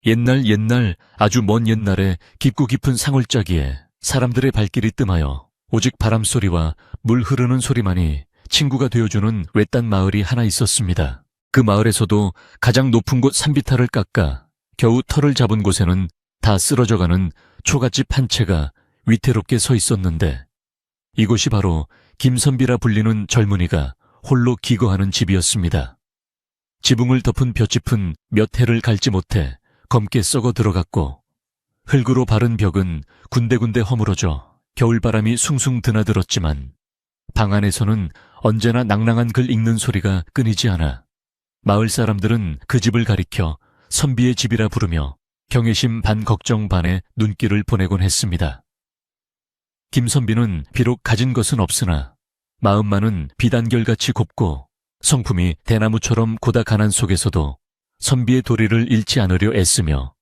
옛날 아주 먼 옛날에 깊고 깊은 상월짜기에 사람들의 발길이 뜸하여 오직 바람소리와 물 흐르는 소리만이 친구가 되어주는 외딴 마을이 하나 있었습니다. 그 마을에서도 가장 높은 곳 산비탈을 깎아 겨우 털을 잡은 곳에는 다 쓰러져가는 초가집 한 채가 위태롭게 서 있었는데, 이곳이 바로 김선비라 불리는 젊은이가 홀로 기거하는 집이었습니다. 지붕을 덮은 볏짚은 몇 해를 갈지 못해 검게 썩어 들어갔고, 흙으로 바른 벽은 군데군데 허물어져 겨울바람이 숭숭 드나들었지만, 방 안에서는 언제나 낭낭한 글 읽는 소리가 끊이지 않아 마을 사람들은 그 집을 가리켜 선비의 집이라 부르며 경외심 반 걱정 반의 눈길을 보내곤 했습니다. 김선비는 비록 가진 것은 없으나 마음만은 비단결같이 곱고 성품이 대나무처럼 고닥 가난 속에서도 선비의 도리를 잃지 않으려 애쓰며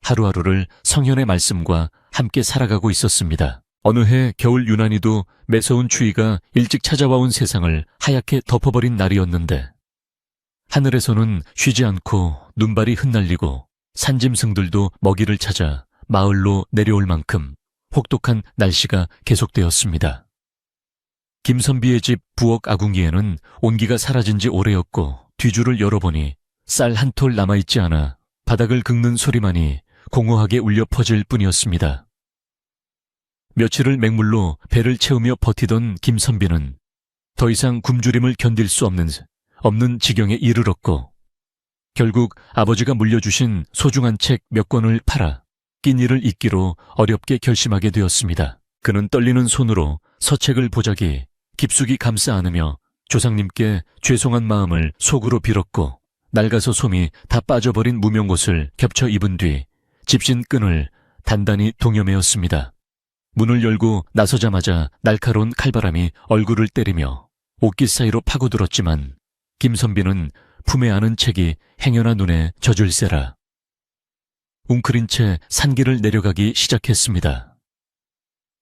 하루하루를 성현의 말씀과 함께 살아가고 있었습니다. 어느 해 겨울 유난히도 매서운 추위가 일찍 찾아와온 세상을 하얗게 덮어버린 날이었는데, 하늘에서는 쉬지 않고 눈발이 흩날리고 산짐승들도 먹이를 찾아 마을로 내려올 만큼 혹독한 날씨가 계속되었습니다. 김선비의 집 부엌 아궁이에는 온기가 사라진 지 오래였고, 뒤줄을 열어보니 쌀 한 톨 남아있지 않아 바닥을 긁는 소리만이 공허하게 울려 퍼질 뿐이었습니다. 며칠을 맹물로 배를 채우며 버티던 김선비는 더 이상 굶주림을 견딜 수 없는 지경에 이르렀고, 결국 아버지가 물려주신 소중한 책 몇 권을 팔아 끼니를 잇기로 어렵게 결심하게 되었습니다. 그는 떨리는 손으로 서책을 보자기 깊숙이 감싸 안으며 조상님께 죄송한 마음을 속으로 빌었고, 낡아서 솜이 다 빠져버린 무명옷을 겹쳐 입은 뒤 집신 끈을 단단히 동여매었습니다. 문을 열고 나서자마자 날카로운 칼바람이 얼굴을 때리며 옷깃 사이로 파고들었지만, 김선비는 품에 안은 책이 행여나 눈에 젖을세라 웅크린 채 산길을 내려가기 시작했습니다.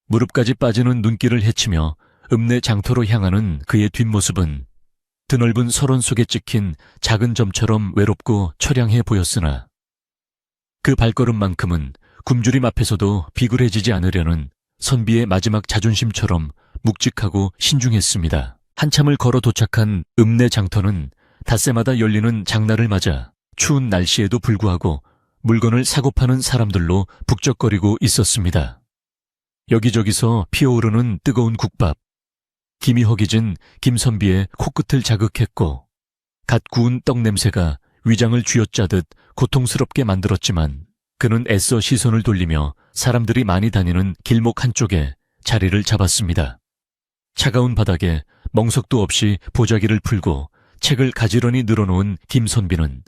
무릎까지 빠지는 눈길을 헤치며 읍내 장터로 향하는 그의 뒷모습은 드넓은 설원 속에 찍힌 작은 점처럼 외롭고 처량해 보였으나, 그 발걸음만큼은 굶주림 앞에서도 비굴해지지 않으려는 선비의 마지막 자존심처럼 묵직하고 신중했습니다. 한참을 걸어 도착한 읍내 장터는 닷새마다 열리는 장날을 맞아 추운 날씨에도 불구하고 물건을 사고 파는 사람들로 북적거리고 있었습니다. 여기저기서 피어오르는 뜨거운 국밥, 김이 허기진 김선비의 코끝을 자극했고, 갓 구운 떡 냄새가 위장을 쥐어짜듯 고통스럽게 만들었지만, 그는 애써 시선을 돌리며 사람들이 많이 다니는 길목 한쪽에 자리를 잡았습니다. 차가운 바닥에 멍석도 없이 보자기를 풀고 책을 가지런히 늘어놓은 김선비는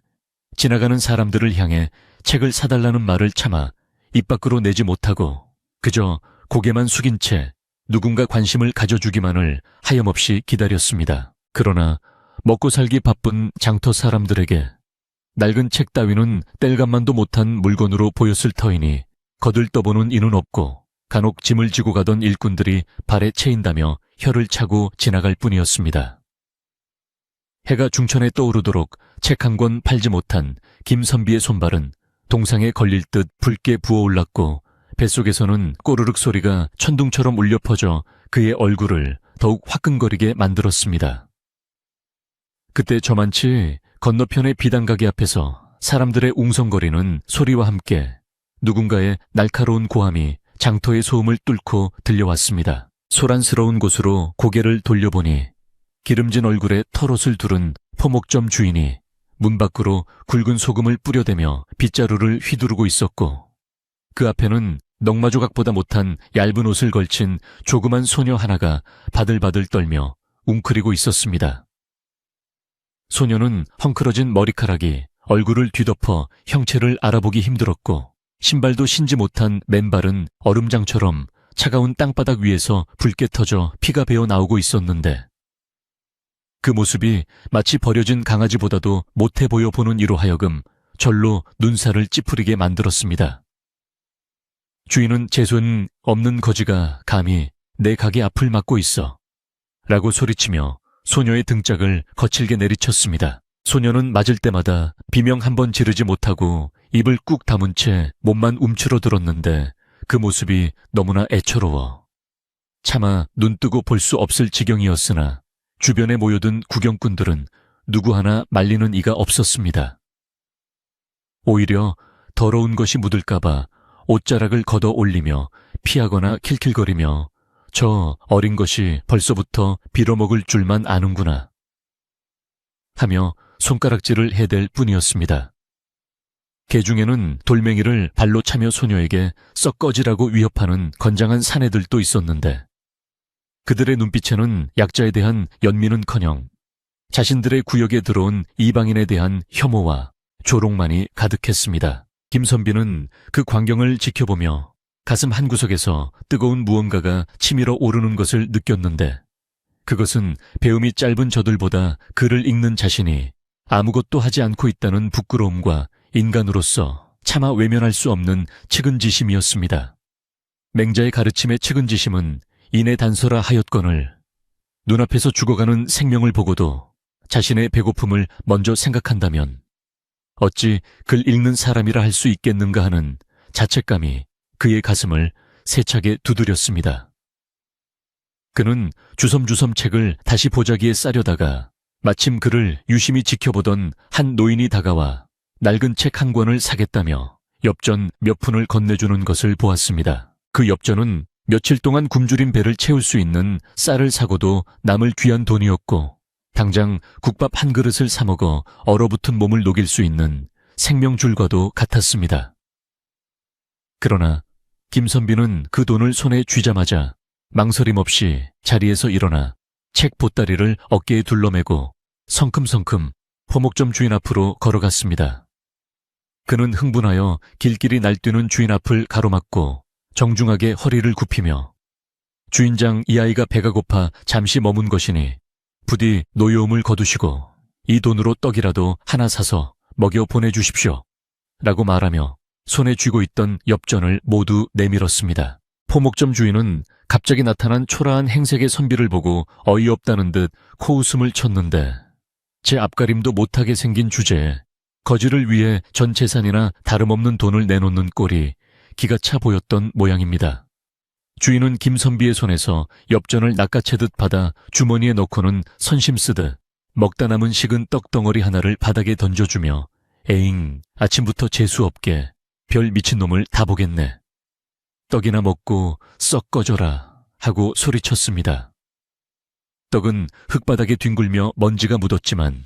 지나가는 사람들을 향해 책을 사달라는 말을 참아 입 밖으로 내지 못하고 그저 고개만 숙인 채 누군가 관심을 가져주기만을 하염없이 기다렸습니다. 그러나 먹고 살기 바쁜 장터 사람들에게 낡은 책 따위는 뗄감만도 못한 물건으로 보였을 터이니 거들떠보는 이는 없고, 간혹 짐을 지고 가던 일꾼들이 발에 채인다며 혀를 차고 지나갈 뿐이었습니다. 해가 중천에 떠오르도록 책 한 권 팔지 못한 김선비의 손발은 동상에 걸릴 듯 붉게 부어올랐고, 뱃속에서는 꼬르륵 소리가 천둥처럼 울려 퍼져 그의 얼굴을 더욱 화끈거리게 만들었습니다. 그때 저만치 건너편의 비단가게 앞에서 사람들의 웅성거리는 소리와 함께 누군가의 날카로운 고함이 장터의 소음을 뚫고 들려왔습니다. 소란스러운 곳으로 고개를 돌려보니 기름진 얼굴에 털옷을 두른 포목점 주인이 문 밖으로 굵은 소금을 뿌려대며 빗자루를 휘두르고 있었고, 그 앞에는 넉마조각보다 못한 얇은 옷을 걸친 조그만 소녀 하나가 바들바들 떨며 웅크리고 있었습니다. 소녀는 헝클어진 머리카락이 얼굴을 뒤덮어 형체를 알아보기 힘들었고, 신발도 신지 못한 맨발은 얼음장처럼 차가운 땅바닥 위에서 붉게 터져 피가 배어 나오고 있었는데, 그 모습이 마치 버려진 강아지보다도 못해 보여 보는 이로 하여금 절로 눈살을 찌푸리게 만들었습니다. 주인은 재손 없는 거지가 감히 내 가게 앞을 막고 있어 라고 소리치며 소녀의 등짝을 거칠게 내리쳤습니다. 소녀는 맞을 때마다 비명 한 번 지르지 못하고 입을 꾹 다문 채 몸만 움츠러들었는데 그 모습이 너무나 애처로워 차마 눈뜨고 볼 수 없을 지경이었으나 주변에 모여든 구경꾼들은 누구 하나 말리는 이가 없었습니다. 오히려 더러운 것이 묻을까봐 옷자락을 걷어 올리며 피하거나 킬킬거리며 저 어린 것이 벌써부터 빌어먹을 줄만 아는구나 하며 손가락질을 해댈 뿐이었습니다. 개 중에는 돌멩이를 발로 차며 소녀에게 썩 꺼지라고 위협하는 건장한 사내들도 있었는데 그들의 눈빛에는 약자에 대한 연민은커녕 자신들의 구역에 들어온 이방인에 대한 혐오와 조롱만이 가득했습니다. 김선비는 그 광경을 지켜보며 가슴 한구석에서 뜨거운 무언가가 치밀어 오르는 것을 느꼈는데 그것은 배움이 짧은 저들보다 글을 읽는 자신이 아무것도 하지 않고 있다는 부끄러움과 인간으로서 차마 외면할 수 없는 측은지심이었습니다. 맹자의 가르침의 측은지심은 이내 단서라 하였거늘 눈앞에서 죽어가는 생명을 보고도 자신의 배고픔을 먼저 생각한다면 어찌 글 읽는 사람이라 할 수 있겠는가 하는 자책감이 그의 가슴을 세차게 두드렸습니다. 그는 주섬주섬 책을 다시 보자기에 싸려다가 마침 그를 유심히 지켜보던 한 노인이 다가와 낡은 책 한 권을 사겠다며 엽전 몇 푼을 건네주는 것을 보았습니다. 그 엽전은 며칠 동안 굶주린 배를 채울 수 있는 쌀을 사고도 남을 귀한 돈이었고 당장 국밥 한 그릇을 사 먹어 얼어붙은 몸을 녹일 수 있는 생명줄과도 같았습니다. 그러나 김선비는 그 돈을 손에 쥐자마자 망설임 없이 자리에서 일어나 책 보따리를 어깨에 둘러매고 성큼성큼 포목점 주인 앞으로 걸어갔습니다. 그는 흥분하여 길길이 날뛰는 주인 앞을 가로막고 정중하게 허리를 굽히며 주인장 이 아이가 배가 고파 잠시 머문 것이니 부디 노여움을 거두시고 이 돈으로 떡이라도 하나 사서 먹여 보내주십시오 라고 말하며 손에 쥐고 있던 엽전을 모두 내밀었습니다. 포목점 주인은 갑자기 나타난 초라한 행색의 선비를 보고 어이없다는 듯 코웃음을 쳤는데 제 앞가림도 못하게 생긴 주제에 거지를 위해 전 재산이나 다름없는 돈을 내놓는 꼴이 기가 차 보였던 모양입니다. 주인은 김선비의 손에서 엽전을 낚아채듯 받아 주머니에 넣고는 선심 쓰듯 먹다 남은 식은 떡덩어리 하나를 바닥에 던져주며 에잉 아침부터 재수없게 별 미친놈을 다 보겠네. 떡이나 먹고 썩 꺼져라 하고 소리쳤습니다. 떡은 흙바닥에 뒹굴며 먼지가 묻었지만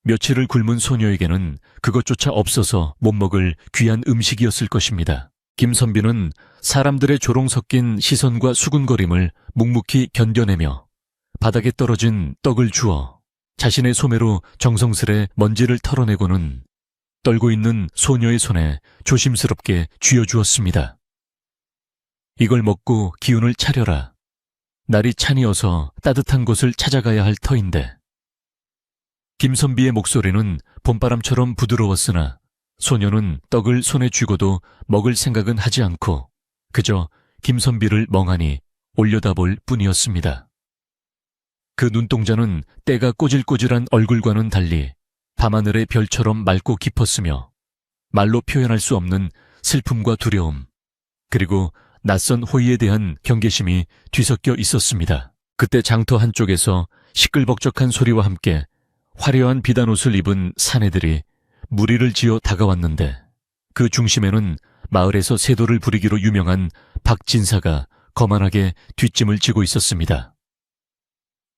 며칠을 굶은 소녀에게는 그것조차 없어서 못 먹을 귀한 음식이었을 것입니다. 김선비는 사람들의 조롱 섞인 시선과 수군거림을 묵묵히 견뎌내며 바닥에 떨어진 떡을 주워 자신의 소매로 정성스레 먼지를 털어내고는 떨고 있는 소녀의 손에 조심스럽게 쥐어주었습니다. 이걸 먹고 기운을 차려라. 날이 차니어서 따뜻한 곳을 찾아가야 할 터인데. 김선비의 목소리는 봄바람처럼 부드러웠으나 소녀는 떡을 손에 쥐고도 먹을 생각은 하지 않고 그저 김선비를 멍하니 올려다볼 뿐이었습니다. 그 눈동자는 때가 꼬질꼬질한 얼굴과는 달리 밤하늘의 별처럼 맑고 깊었으며 말로 표현할 수 없는 슬픔과 두려움 그리고 낯선 호의에 대한 경계심이 뒤섞여 있었습니다. 그때 장터 한쪽에서 시끌벅적한 소리와 함께 화려한 비단옷을 입은 사내들이 무리를 지어 다가왔는데 그 중심에는 마을에서 세도를 부리기로 유명한 박진사가 거만하게 뒷짐을 지고 있었습니다.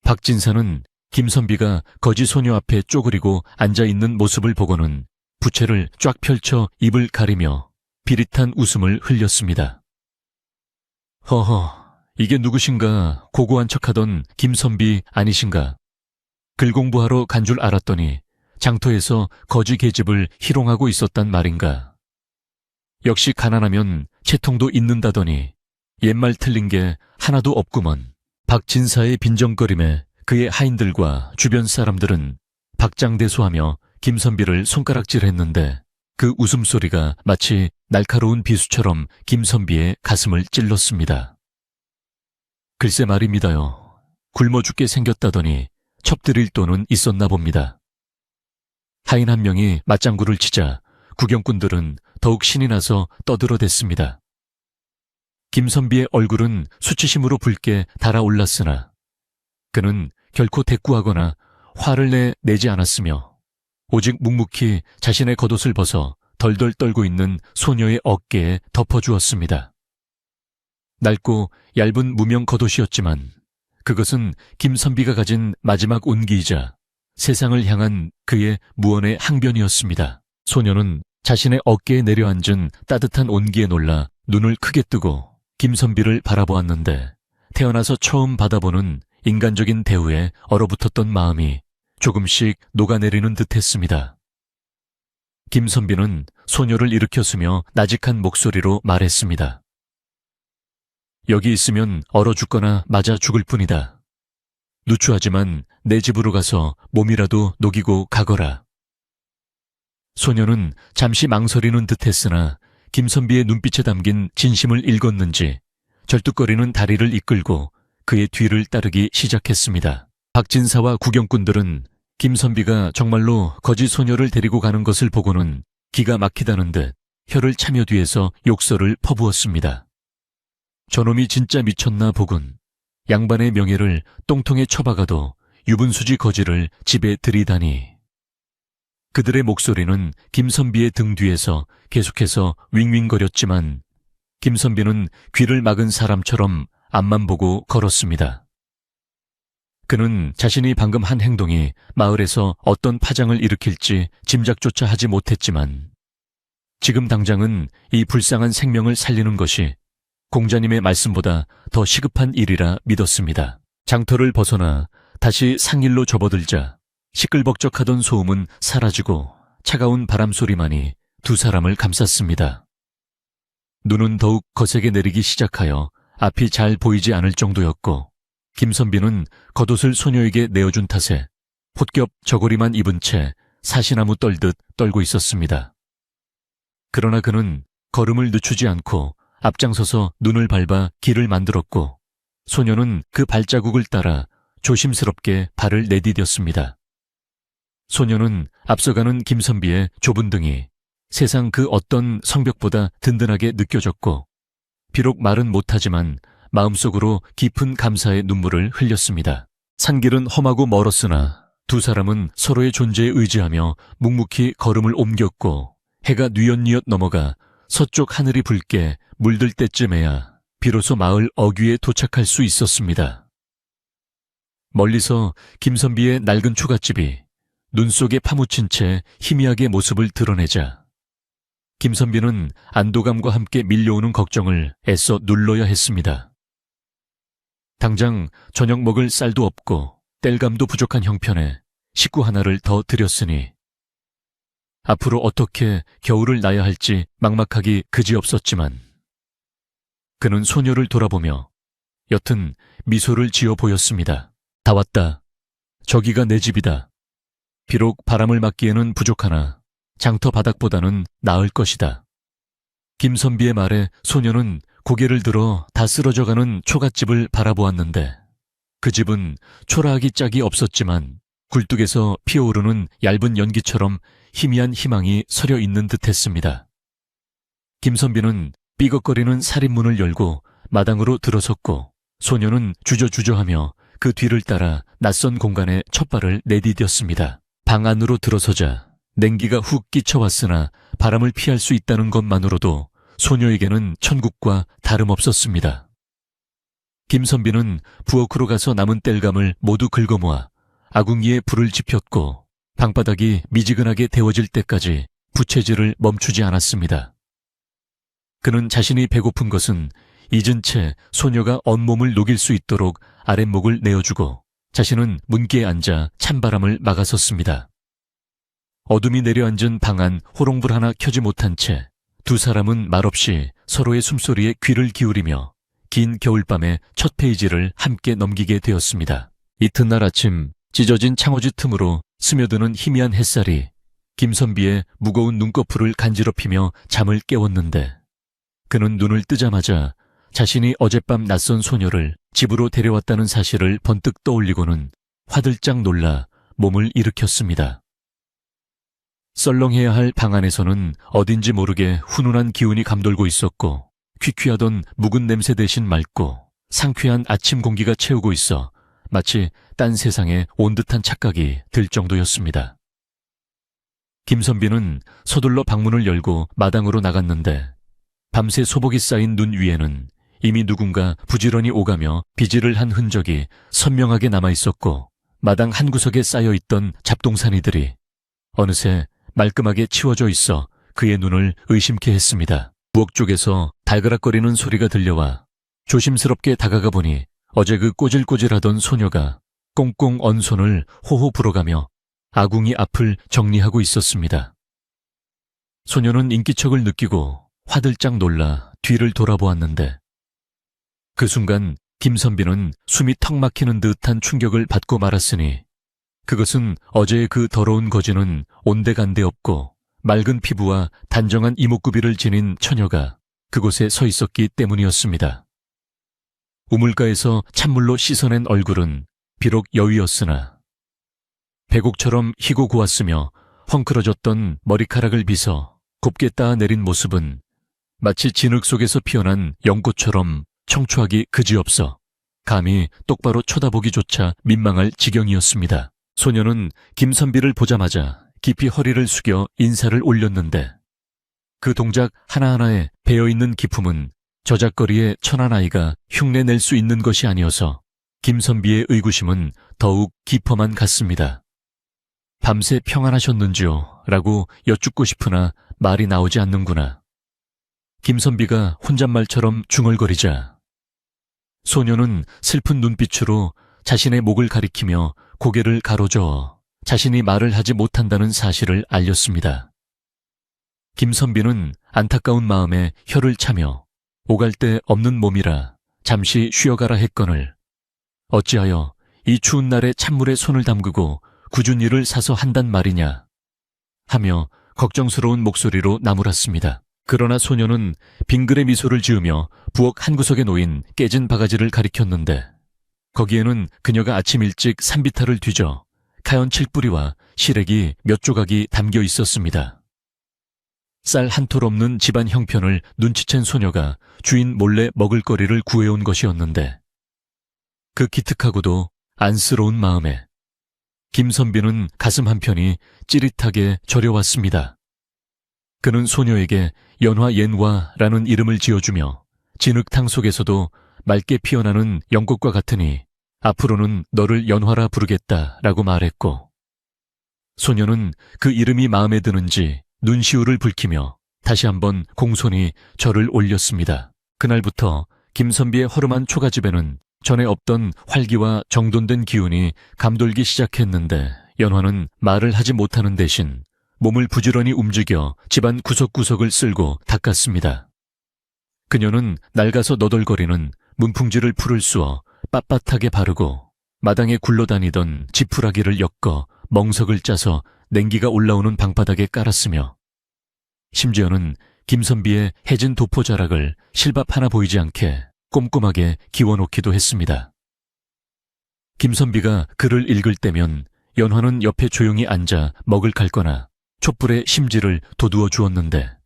박진사는 김선비가 거지 소녀 앞에 쪼그리고 앉아있는 모습을 보고는 부채를 쫙 펼쳐 입을 가리며 비릿한 웃음을 흘렸습니다. 허허, 이게 누구신가 고고한 척하던 김선비 아니신가? 글 공부하러 간 줄 알았더니 장터에서 거지 계집을 희롱하고 있었단 말인가. 역시 가난하면 채통도 있는다더니 옛말 틀린 게 하나도 없구먼. 박진사의 빈정거림에 그의 하인들과 주변 사람들은 박장대소하며 김선비를 손가락질했는데 그 웃음소리가 마치 날카로운 비수처럼 김선비의 가슴을 찔렀습니다. 글쎄 말입니다요. 굶어 죽게 생겼다더니 첩드릴 돈은 있었나 봅니다. 하인 한 명이 맞장구를 치자 구경꾼들은 더욱 신이 나서 떠들어댔습니다. 김선비의 얼굴은 수치심으로 붉게 달아올랐으나 그는 결코 대꾸하거나 화를 내지 않았으며 오직 묵묵히 자신의 겉옷을 벗어 덜덜 떨고 있는 소녀의 어깨에 덮어주었습니다. 낡고 얇은 무명 겉옷이었지만 그것은 김선비가 가진 마지막 온기이자 세상을 향한 그의 무언의 항변이었습니다. 소녀는 자신의 어깨에 내려앉은 따뜻한 온기에 놀라 눈을 크게 뜨고 김선비를 바라보았는데 태어나서 처음 받아보는 인간적인 대우에 얼어붙었던 마음이 조금씩 녹아내리는 듯했습니다. 김선비는 소녀를 일으켰으며 나직한 목소리로 말했습니다. 여기 있으면 얼어 죽거나 맞아 죽을 뿐이다. 누추하지만 내 집으로 가서 몸이라도 녹이고 가거라. 소녀는 잠시 망설이는 듯했으나 김선비의 눈빛에 담긴 진심을 읽었는지 절뚝거리는 다리를 이끌고 그의 뒤를 따르기 시작했습니다. 박진사와 구경꾼들은 김선비가 정말로 거짓 소녀를 데리고 가는 것을 보고는 기가 막히다는 듯 혀를 차며 뒤에서 욕설을 퍼부었습니다. 저놈이 진짜 미쳤나 보군. 양반의 명예를 똥통에 쳐박아도 유분수지 거지를 집에 들이다니. 그들의 목소리는 김선비의 등 뒤에서 계속해서 윙윙거렸지만 김선비는 귀를 막은 사람처럼 앞만 보고 걸었습니다. 그는 자신이 방금 한 행동이 마을에서 어떤 파장을 일으킬지 짐작조차 하지 못했지만 지금 당장은 이 불쌍한 생명을 살리는 것이 공자님의 말씀보다 더 시급한 일이라 믿었습니다. 장터를 벗어나 다시 상일로 접어들자 시끌벅적하던 소음은 사라지고 차가운 바람소리만이 두 사람을 감쌌습니다. 눈은 더욱 거세게 내리기 시작하여 앞이 잘 보이지 않을 정도였고 김선비는 겉옷을 소녀에게 내어준 탓에 홑겹 저고리만 입은 채 사시나무 떨듯 떨고 있었습니다. 그러나 그는 걸음을 늦추지 않고 앞장서서 눈을 밟아 길을 만들었고 소녀는 그 발자국을 따라 조심스럽게 발을 내디뎠습니다. 소녀는 앞서가는 김선비의 좁은 등이 세상 그 어떤 성벽보다 든든하게 느껴졌고 비록 말은 못하지만 마음속으로 깊은 감사의 눈물을 흘렸습니다. 산길은 험하고 멀었으나 두 사람은 서로의 존재에 의지하며 묵묵히 걸음을 옮겼고 해가 뉘엿뉘엿 넘어가 서쪽 하늘이 붉게 물들 때쯤에야 비로소 마을 어귀에 도착할 수 있었습니다. 멀리서 김선비의 낡은 초가집이 눈 속에 파묻힌 채 희미하게 모습을 드러내자 김선비는 안도감과 함께 밀려오는 걱정을 애써 눌러야 했습니다. 당장 저녁 먹을 쌀도 없고 땔감도 부족한 형편에 식구 하나를 더 들였으니 앞으로 어떻게 겨울을 나야 할지 막막하기 그지없었지만 그는 소녀를 돌아보며 여튼 미소를 지어 보였습니다. 다 왔다. 저기가 내 집이다. 비록 바람을 맞기에는 부족하나 장터 바닥보다는 나을 것이다. 김선비의 말에 소녀는 고개를 들어 다 쓰러져가는 초갓집을 바라보았는데 그 집은 초라하기 짝이 없었지만 굴뚝에서 피어오르는 얇은 연기처럼 희미한 희망이 서려 있는 듯했습니다. 김선비는 삐걱거리는 살인문을 열고 마당으로 들어섰고 소녀는 주저주저하며 그 뒤를 따라 낯선 공간에 첫발을 내디뎠습니다. 방 안으로 들어서자 냉기가 훅 끼쳐왔으나 바람을 피할 수 있다는 것만으로도 소녀에게는 천국과 다름없었습니다. 김선비는 부엌으로 가서 남은 땔감을 모두 긁어모아 아궁이에 불을 지폈고 방바닥이 미지근하게 데워질 때까지 부채질을 멈추지 않았습니다. 그는 자신이 배고픈 것은 잊은 채 소녀가 온몸을 녹일 수 있도록 아랫목을 내어주고 자신은 문기에 앉아 찬바람을 막아섰습니다. 어둠이 내려앉은 방 안 호롱불 하나 켜지 못한 채 두 사람은 말없이 서로의 숨소리에 귀를 기울이며 긴 겨울밤의 첫 페이지를 함께 넘기게 되었습니다. 이튿날 아침 찢어진 창호지 틈으로 스며드는 희미한 햇살이 김선비의 무거운 눈꺼풀을 간지럽히며 잠을 깨웠는데 그는 눈을 뜨자마자 자신이 어젯밤 낯선 소녀를 집으로 데려왔다는 사실을 번뜩 떠올리고는 화들짝 놀라 몸을 일으켰습니다. 썰렁해야 할 방 안에서는 어딘지 모르게 훈훈한 기운이 감돌고 있었고 퀴퀴하던 묵은 냄새 대신 맑고 상쾌한 아침 공기가 채우고 있어 마치 딴 세상에 온 듯한 착각이 들 정도였습니다. 김선비는 서둘러 방문을 열고 마당으로 나갔는데 밤새 소복이 쌓인 눈 위에는 이미 누군가 부지런히 오가며 비질을 한 흔적이 선명하게 남아있었고 마당 한 구석에 쌓여있던 잡동사니들이 어느새 말끔하게 치워져 있어 그의 눈을 의심케 했습니다. 부엌 쪽에서 달그락거리는 소리가 들려와 조심스럽게 다가가 보니 어제 그 꼬질꼬질하던 소녀가 꽁꽁 언 손을 호호 불어가며 아궁이 앞을 정리하고 있었습니다. 소녀는 인기척을 느끼고 화들짝 놀라 뒤를 돌아보았는데 그 순간 김선비는 숨이 턱 막히는 듯한 충격을 받고 말았으니 그것은 어제의 그 더러운 거지는 온데간데 없고 맑은 피부와 단정한 이목구비를 지닌 처녀가 그곳에 서 있었기 때문이었습니다. 우물가에서 찬물로 씻어낸 얼굴은 비록 여위였으나 백옥처럼 희고 고왔으며 헝클어졌던 머리카락을 빗어 곱게 따 내린 모습은 마치 진흙 속에서 피어난 연꽃처럼 청초하기 그지없어 감히 똑바로 쳐다보기조차 민망할 지경이었습니다. 소녀는 김선비를 보자마자 깊이 허리를 숙여 인사를 올렸는데 그 동작 하나하나에 배어있는 기품은 저작거리의 천한 아이가 흉내낼 수 있는 것이 아니어서 김선비의 의구심은 더욱 깊어만 갔습니다. 밤새 평안하셨는지요? 라고 여쭙고 싶으나 말이 나오지 않는구나. 김선비가 혼잣말처럼 중얼거리자 소녀는 슬픈 눈빛으로 자신의 목을 가리키며 고개를 가로저어 자신이 말을 하지 못한다는 사실을 알렸습니다. 김선비는 안타까운 마음에 혀를 차며 오갈 데 없는 몸이라 잠시 쉬어가라 했거늘 어찌하여 이 추운 날에 찬물에 손을 담그고 굳은 일을 사서 한단 말이냐 하며 걱정스러운 목소리로 나무랐습니다. 그러나 소녀는 빙그레 미소를 지으며 부엌 한 구석에 놓인 깨진 바가지를 가리켰는데 거기에는 그녀가 아침 일찍 산비탈을 뒤져 카연 칠뿌리와 시래기 몇 조각이 담겨 있었습니다. 쌀 한 톨 없는 집안 형편을 눈치챈 소녀가 주인 몰래 먹을거리를 구해온 것이었는데 그 기특하고도 안쓰러운 마음에 김선비는 가슴 한편이 찌릿하게 저려왔습니다. 그는 소녀에게 연화옌화라는 이름을 지어주며 진흙탕 속에서도 맑게 피어나는 연꽃과 같으니 앞으로는 너를 연화라 부르겠다라고 말했고 소녀는 그 이름이 마음에 드는지 눈시울을 붉히며 다시 한번 공손히 절을 올렸습니다. 그날부터 김선비의 허름한 초가집에는 전에 없던 활기와 정돈된 기운이 감돌기 시작했는데 연화는 말을 하지 못하는 대신 몸을 부지런히 움직여 집안 구석구석을 쓸고 닦았습니다. 그녀는 낡아서 너덜거리는 문풍지를 풀을 쑤어 빳빳하게 바르고 마당에 굴러다니던 지푸라기를 엮어 멍석을 짜서 냉기가 올라오는 방바닥에 깔았으며 심지어는 김선비의 해진 도포자락을 실밥 하나 보이지 않게 꼼꼼하게 기워놓기도 했습니다. 김선비가 글을 읽을 때면 연화는 옆에 조용히 앉아 먹을 갈거나 촛불에 심지를 돋우어 주었는데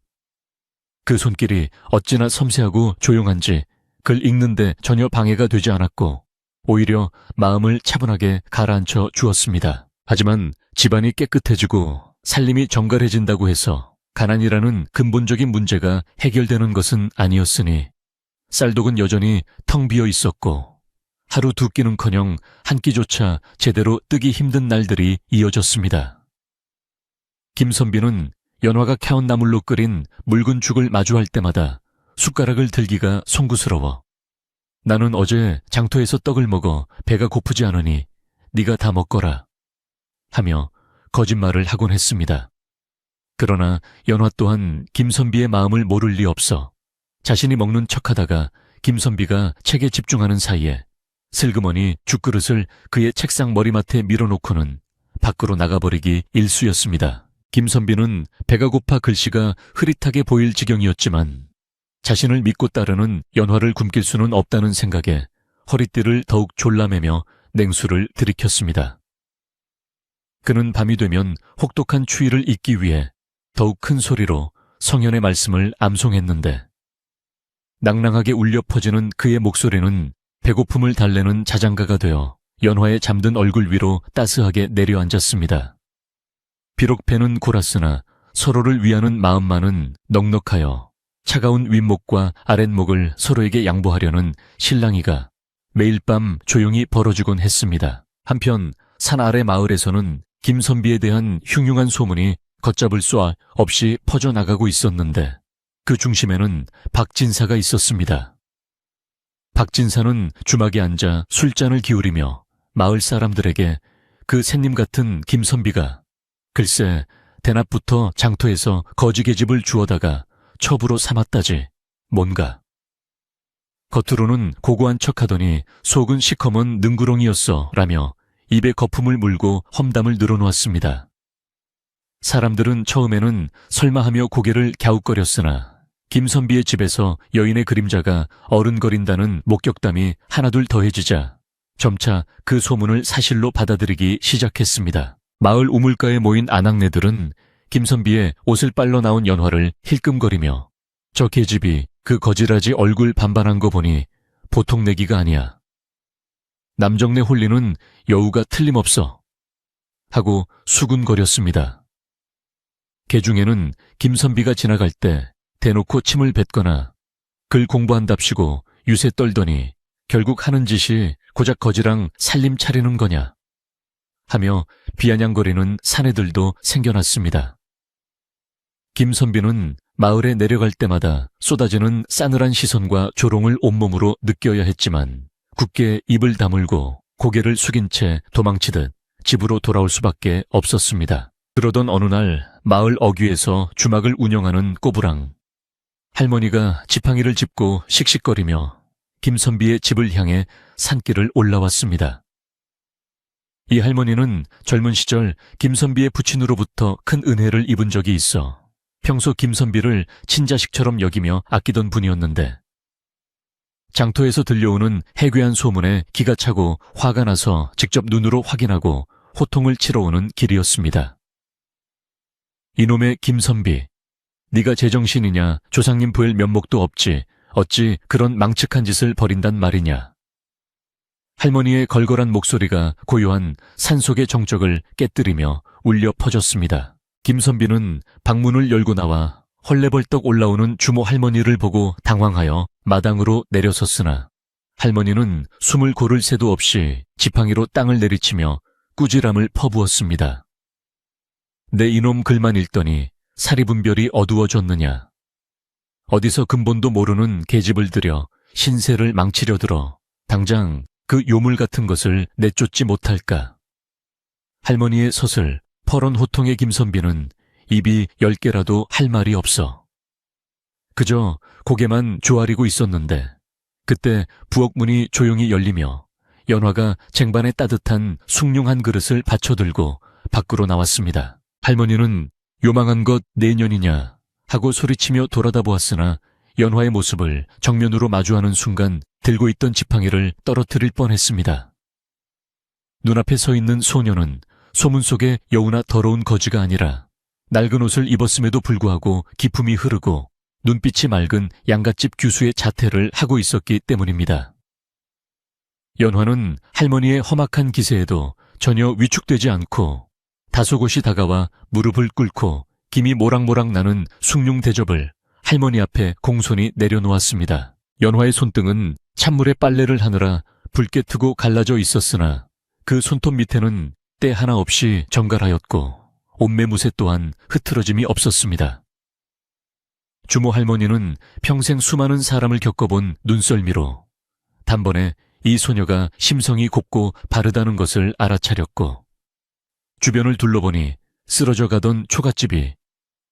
그 손길이 어찌나 섬세하고 조용한지 글 읽는데 전혀 방해가 되지 않았고 오히려 마음을 차분하게 가라앉혀 주었습니다. 하지만 집안이 깨끗해지고 살림이 정갈해진다고 해서 가난이라는 근본적인 문제가 해결되는 것은 아니었으니 쌀독은 여전히 텅 비어 있었고 하루 두 끼는커녕 한 끼조차 제대로 뜨기 힘든 날들이 이어졌습니다. 김선비는 연화가 캐온 나물로 끓인 묽은 죽을 마주할 때마다 숟가락을 들기가 송구스러워 나는 어제 장터에서 떡을 먹어 배가 고프지 않으니 네가 다 먹거라 하며 거짓말을 하곤 했습니다. 그러나 연화 또한 김선비의 마음을 모를 리 없어 자신이 먹는 척하다가 김선비가 책에 집중하는 사이에 슬그머니 죽그릇을 그의 책상 머리맡에 밀어놓고는 밖으로 나가버리기 일쑤였습니다. 김선비는 배가 고파 글씨가 흐릿하게 보일 지경이었지만 자신을 믿고 따르는 연화를 굶길 수는 없다는 생각에 허리띠를 더욱 졸라매며 냉수를 들이켰습니다. 그는 밤이 되면 혹독한 추위를 잊기 위해 더욱 큰 소리로 성현의 말씀을 암송했는데 낭랑하게 울려 퍼지는 그의 목소리는 배고픔을 달래는 자장가가 되어 연화의 잠든 얼굴 위로 따스하게 내려앉았습니다. 비록 배는 골았으나 서로를 위하는 마음만은 넉넉하여 차가운 윗목과 아랫목을 서로에게 양보하려는 실랑이가 매일 밤 조용히 벌어지곤 했습니다. 한편 산 아래 마을에서는 김선비에 대한 흉흉한 소문이 걷잡을 수 없이 퍼져나가고 있었는데 그 중심에는 박진사가 있었습니다. 박진사는 주막에 앉아 술잔을 기울이며 마을 사람들에게 그 샌님 같은 김선비가 글쎄 대낮부터 장터에서 거지계집을 주워다가 첩으로 삼았다지 뭔가. 겉으로는 고고한 척하더니 속은 시커먼 능구렁이었어 라며 입에 거품을 물고 험담을 늘어놓았습니다. 사람들은 처음에는 설마하며 고개를 갸웃거렸으나 김선비의 집에서 여인의 그림자가 어른거린다는 목격담이 하나둘 더해지자 점차 그 소문을 사실로 받아들이기 시작했습니다. 마을 우물가에 모인 아낙네들은 김선비의 옷을 빨러 나온 연화를 힐끔거리며 저 계집이 그 거지라지 얼굴 반반한 거 보니 보통 내기가 아니야. 남정네 홀리는 여우가 틀림없어. 하고 수군거렸습니다. 개 중에는 김선비가 지나갈 때 대놓고 침을 뱉거나 글 공부한답시고 유세 떨더니 결국 하는 짓이 고작 거지랑 살림 차리는 거냐 하며 비아냥거리는 사내들도 생겨났습니다. 김선비는 마을에 내려갈 때마다 쏟아지는 싸늘한 시선과 조롱을 온몸으로 느껴야 했지만 굳게 입을 다물고 고개를 숙인 채 도망치듯 집으로 돌아올 수밖에 없었습니다. 그러던 어느 날 마을 어귀에서 주막을 운영하는 꼬부랑 할머니가 지팡이를 짚고 씩씩거리며 김선비의 집을 향해 산길을 올라왔습니다. 이 할머니는 젊은 시절 김선비의 부친으로부터 큰 은혜를 입은 적이 있어 평소 김선비를 친자식처럼 여기며 아끼던 분이었는데 장터에서 들려오는 해괴한 소문에 기가 차고 화가 나서 직접 눈으로 확인하고 호통을 치러 오는 길이었습니다. 이놈의 김선비, 네가 제정신이냐 조상님 보일 면목도 없지 어찌 그런 망측한 짓을 벌인단 말이냐. 할머니의 걸걸한 목소리가 고요한 산속의 정적을 깨뜨리며 울려 퍼졌습니다. 김선비는 방문을 열고 나와 헐레벌떡 올라오는 주모 할머니를 보고 당황하여 마당으로 내려섰으나 할머니는 숨을 고를 새도 없이 지팡이로 땅을 내리치며 꾸지람을 퍼부었습니다. 내 이놈 글만 읽더니 사리분별이 어두워졌느냐. 어디서 근본도 모르는 계집을 들여 신세를 망치려 들어 당장 그 요물 같은 것을 내쫓지 못할까. 할머니의 서슬 퍼런 호통의 김선비는 입이 10개라도 할 말이 없어. 그저 고개만 조아리고 있었는데 그때 부엌문이 조용히 열리며 연화가 쟁반에 따뜻한 숭늉 한 그릇을 받쳐들고 밖으로 나왔습니다. 할머니는 요망한 것 내년이냐 하고 소리치며 돌아다 보았으나 연화의 모습을 정면으로 마주하는 순간 들고 있던 지팡이를 떨어뜨릴 뻔했습니다. 눈앞에 서 있는 소녀는 소문 속의 여우나 더러운 거지가 아니라 낡은 옷을 입었음에도 불구하고 기품이 흐르고 눈빛이 맑은 양갓집 규수의 자태를 하고 있었기 때문입니다. 연화는 할머니의 험악한 기세에도 전혀 위축되지 않고 다소곳이 다가와 무릎을 꿇고 김이 모락모락 나는 숭늉 대접을 할머니 앞에 공손히 내려놓았습니다. 연화의 손등은 찬물에 빨래를 하느라 붉게 트고 갈라져 있었으나 그 손톱 밑에는 때 하나 없이 정갈하였고 옷매무새 또한 흐트러짐이 없었습니다. 주모 할머니는 평생 수많은 사람을 겪어본 눈썰미로 단번에 이 소녀가 심성이 곱고 바르다는 것을 알아차렸고 주변을 둘러보니 쓰러져 가던 초갓집이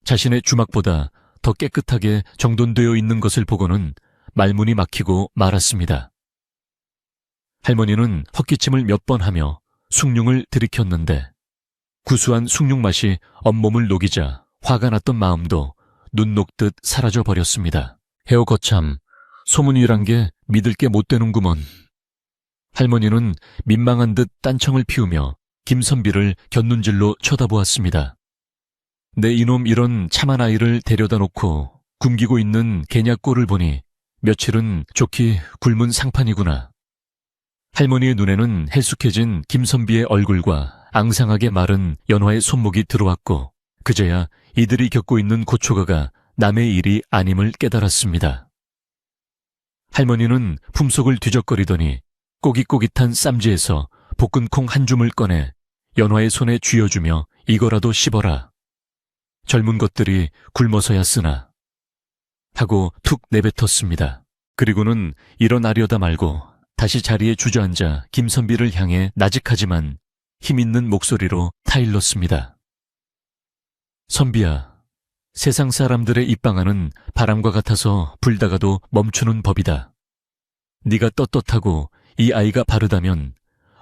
자신의 주막보다 더 깨끗하게 정돈되어 있는 것을 보고는 말문이 막히고 말았습니다. 할머니는 헛기침을 몇 번 하며 숭늉을 들이켰는데 구수한 숭늉 맛이 온몸을 녹이자 화가 났던 마음도 눈 녹듯 사라져 버렸습니다. 헤어 거참, 소문이란 게 믿을 게 못 되는구먼. 할머니는 민망한 듯 딴청을 피우며 김선비를 곁눈질로 쳐다보았습니다. 내 이놈 이런 참한 아이를 데려다 놓고 굶기고 있는 개냐꼴을 보니 며칠은 좋기 굶은 상판이구나. 할머니의 눈에는 헬쑥해진 김선비의 얼굴과 앙상하게 마른 연화의 손목이 들어왔고 그제야 이들이 겪고 있는 고초가가 남의 일이 아님을 깨달았습니다. 할머니는 품속을 뒤적거리더니 꼬깃꼬깃한 쌈지에서 볶은 콩 한 줌을 꺼내 연화의 손에 쥐어주며 이거라도 씹어라. 젊은 것들이 굶어서야 쓰나. 하고 툭 내뱉었습니다. 그리고는 일어나려다 말고 다시 자리에 주저앉아 김선비를 향해 나직하지만 힘있는 목소리로 타일렀습니다. 선비야, 세상 사람들의 입방아는 바람과 같아서 불다가도 멈추는 법이다. 네가 떳떳하고 이 아이가 바르다면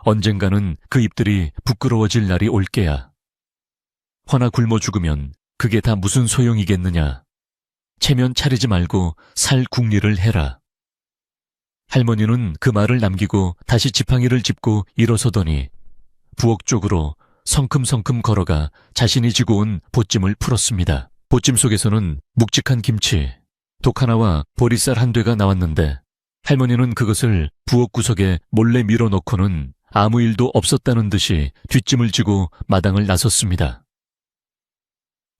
언젠가는 그 입들이 부끄러워질 날이 올 게야. 허나 굶어 죽으면 그게 다 무슨 소용이겠느냐. 체면 차리지 말고 살 궁리를 해라. 할머니는 그 말을 남기고 다시 지팡이를 짚고 일어서더니 부엌 쪽으로 성큼성큼 걸어가 자신이 지고 온 보찜을 풀었습니다. 보찜 속에서는 묵직한 김치, 독 하나와 보리쌀 한 되가 나왔는데 할머니는 그것을 부엌 구석에 몰래 밀어넣고는 아무 일도 없었다는 듯이 뒷짐을 지고 마당을 나섰습니다.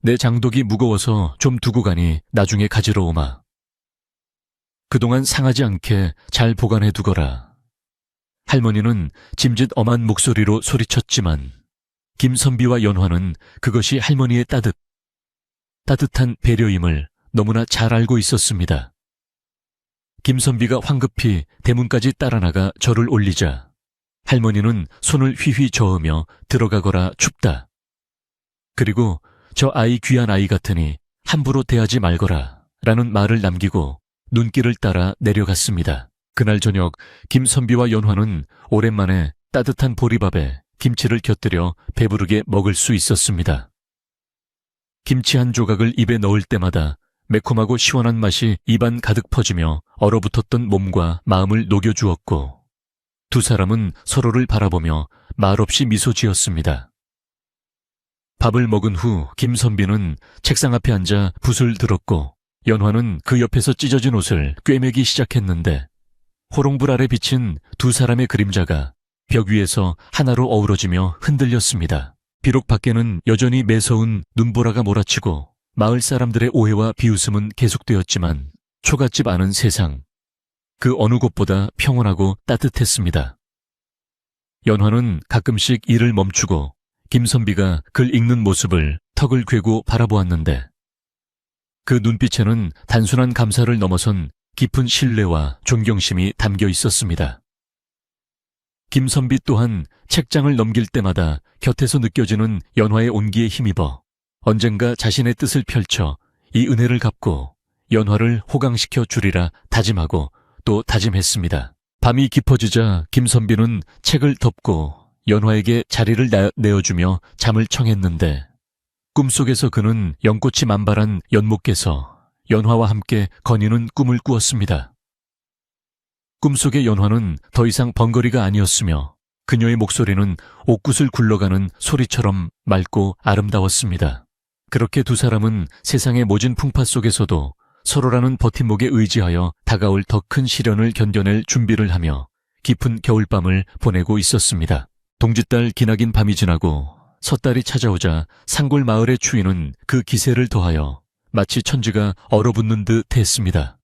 내 장독이 무거워서 좀 두고 가니 나중에 가지러 오마. 그동안 상하지 않게 잘 보관해 두거라. 할머니는 짐짓 엄한 목소리로 소리쳤지만 김선비와 연화는 그것이 할머니의 따뜻한 배려임을 너무나 잘 알고 있었습니다. 김선비가 황급히 대문까지 따라 나가 절을 올리자 할머니는 손을 휘휘 저으며 들어가거라 춥다. 그리고 저 아이 귀한 아이 같으니 함부로 대하지 말거라 라는 말을 남기고 눈길을 따라 내려갔습니다. 그날 저녁 김선비와 연화는 오랜만에 따뜻한 보리밥에 김치를 곁들여 배부르게 먹을 수 있었습니다. 김치 한 조각을 입에 넣을 때마다 매콤하고 시원한 맛이 입안 가득 퍼지며 얼어붙었던 몸과 마음을 녹여주었고 두 사람은 서로를 바라보며 말없이 미소 지었습니다. 밥을 먹은 후 김선비는 책상 앞에 앉아 붓을 들었고 연화는 그 옆에서 찢어진 옷을 꿰매기 시작했는데 호롱불 아래 비친 두 사람의 그림자가 벽 위에서 하나로 어우러지며 흔들렸습니다. 비록 밖에는 여전히 매서운 눈보라가 몰아치고 마을 사람들의 오해와 비웃음은 계속되었지만 초가집 아는 세상, 그 어느 곳보다 평온하고 따뜻했습니다. 연화는 가끔씩 일을 멈추고 김선비가 글 읽는 모습을 턱을 괴고 바라보았는데 그 눈빛에는 단순한 감사를 넘어선 깊은 신뢰와 존경심이 담겨 있었습니다. 김선비 또한 책장을 넘길 때마다 곁에서 느껴지는 연화의 온기에 힘입어 언젠가 자신의 뜻을 펼쳐 이 은혜를 갚고 연화를 호강시켜 주리라 다짐하고 또 다짐했습니다. 밤이 깊어지자 김선비는 책을 덮고 연화에게 자리를 내어주며 잠을 청했는데 꿈속에서 그는 연꽃이 만발한 연못께서 연화와 함께 거니는 꿈을 꾸었습니다. 꿈속의 연화는 더 이상 번거리가 아니었으며 그녀의 목소리는 옥굿을 굴러가는 소리처럼 맑고 아름다웠습니다. 그렇게 두 사람은 세상의 모진 풍파 속에서도 서로라는 버팀목에 의지하여 다가올 더 큰 시련을 견뎌낼 준비를 하며 깊은 겨울밤을 보내고 있었습니다. 동짓달 기나긴 밤이 지나고 섣달이 찾아오자 산골 마을의 추위는 그 기세를 더하여 마치 천지가 얼어붙는 듯 했습니다.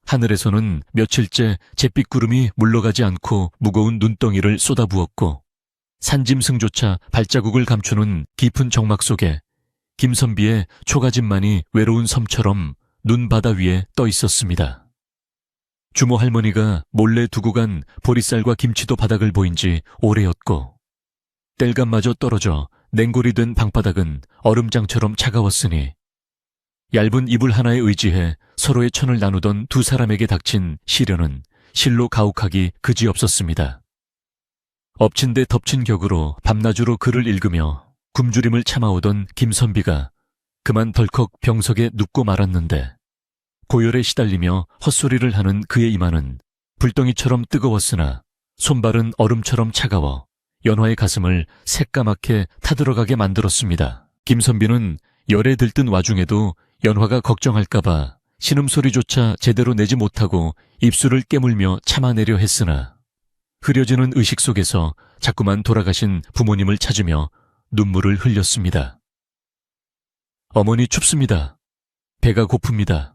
하늘에서는 며칠째 잿빛구름이 물러가지 않고 무거운 눈덩이를 쏟아부었고 산짐승조차 발자국을 감추는 깊은 정막 속에 김선비의 초가집만이 외로운 섬처럼 눈바다 위에 떠 있었습니다. 주모 할머니가 몰래 두고 간 보리쌀과 김치도 바닥을 보인 지 오래였고 땔감마저 떨어져 냉골이 된 방바닥은 얼음장처럼 차가웠으니 얇은 이불 하나에 의지해 서로의 천을 나누던 두 사람에게 닥친 시련은 실로 가혹하기 그지없었습니다. 엎친 데 덮친 격으로 밤낮으로 글을 읽으며 굶주림을 참아오던 김선비가 그만 덜컥 병석에 눕고 말았는데 고열에 시달리며 헛소리를 하는 그의 이마는 불덩이처럼 뜨거웠으나 손발은 얼음처럼 차가워 연화의 가슴을 새까맣게 타들어가게 만들었습니다. 김선비는 열에 들뜬 와중에도 연화가 걱정할까봐 신음소리조차 제대로 내지 못하고 입술을 깨물며 참아내려 했으나 흐려지는 의식 속에서 자꾸만 돌아가신 부모님을 찾으며 눈물을 흘렸습니다. 어머니 춥습니다. 배가 고픕니다.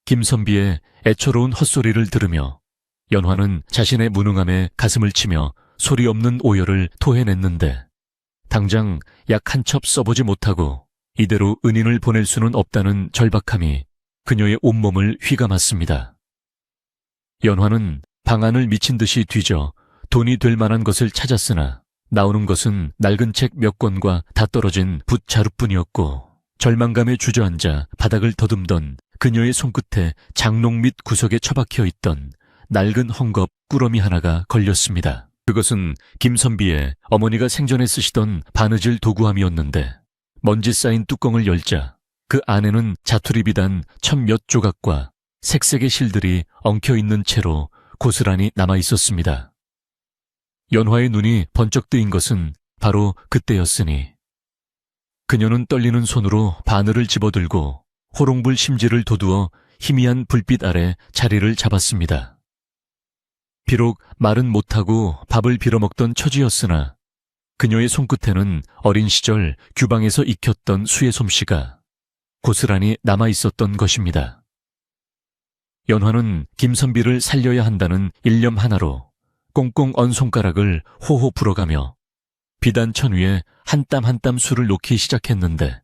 김선비의 애처로운 헛소리를 들으며 연화는 자신의 무능함에 가슴을 치며 소리 없는 오열을 토해냈는데 당장 약 한 첩 써보지 못하고 이대로 은인을 보낼 수는 없다는 절박함이 그녀의 온몸을 휘감았습니다. 연화는 방안을 미친 듯이 뒤져 돈이 될 만한 것을 찾았으나 나오는 것은 낡은 책 몇 권과 다 떨어진 붓 자루뿐이었고 절망감에 주저앉아 바닥을 더듬던 그녀의 손끝에 장롱 밑 구석에 처박혀 있던 낡은 헝겊 꾸러미 하나가 걸렸습니다. 그것은 김선비의 어머니가 생전에 쓰시던 바느질 도구함이었는데 먼지 쌓인 뚜껑을 열자 그 안에는 자투리 비단 천몇 조각과 색색의 실들이 엉켜있는 채로 고스란히 남아있었습니다. 연화의 눈이 번쩍 뜨인 것은 바로 그때였으니 그녀는 떨리는 손으로 바늘을 집어들고 호롱불 심지를 돋우어 희미한 불빛 아래 자리를 잡았습니다. 비록 말은 못하고 밥을 빌어먹던 처지였으나 그녀의 손끝에는 어린 시절 규방에서 익혔던 수의 솜씨가 고스란히 남아있었던 것입니다. 연화는 김선비를 살려야 한다는 일념 하나로 꽁꽁 언 손가락을 호호 불어가며 비단 천 위에 한 땀 한 땀 술을 놓기 시작했는데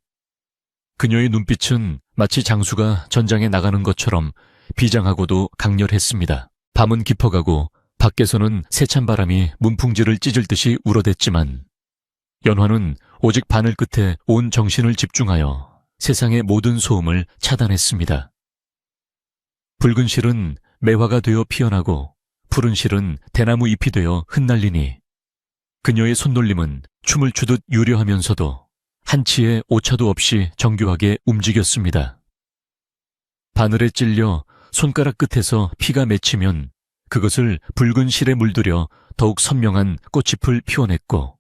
그녀의 눈빛은 마치 장수가 전장에 나가는 것처럼 비장하고도 강렬했습니다. 밤은 깊어가고 밖에서는 세찬 바람이 문풍지를 찢을 듯이 울어댔지만 연화는 오직 바늘 끝에 온 정신을 집중하여 세상의 모든 소음을 차단했습니다. 붉은 실은 매화가 되어 피어나고 푸른 실은 대나무 잎이 되어 흩날리니 그녀의 손놀림은 춤을 추듯 유려하면서도 한치의 오차도 없이 정교하게 움직였습니다. 바늘에 찔려 손가락 끝에서 피가 맺히면 그것을 붉은 실에 물들여 더욱 선명한 꽃잎을 피워냈고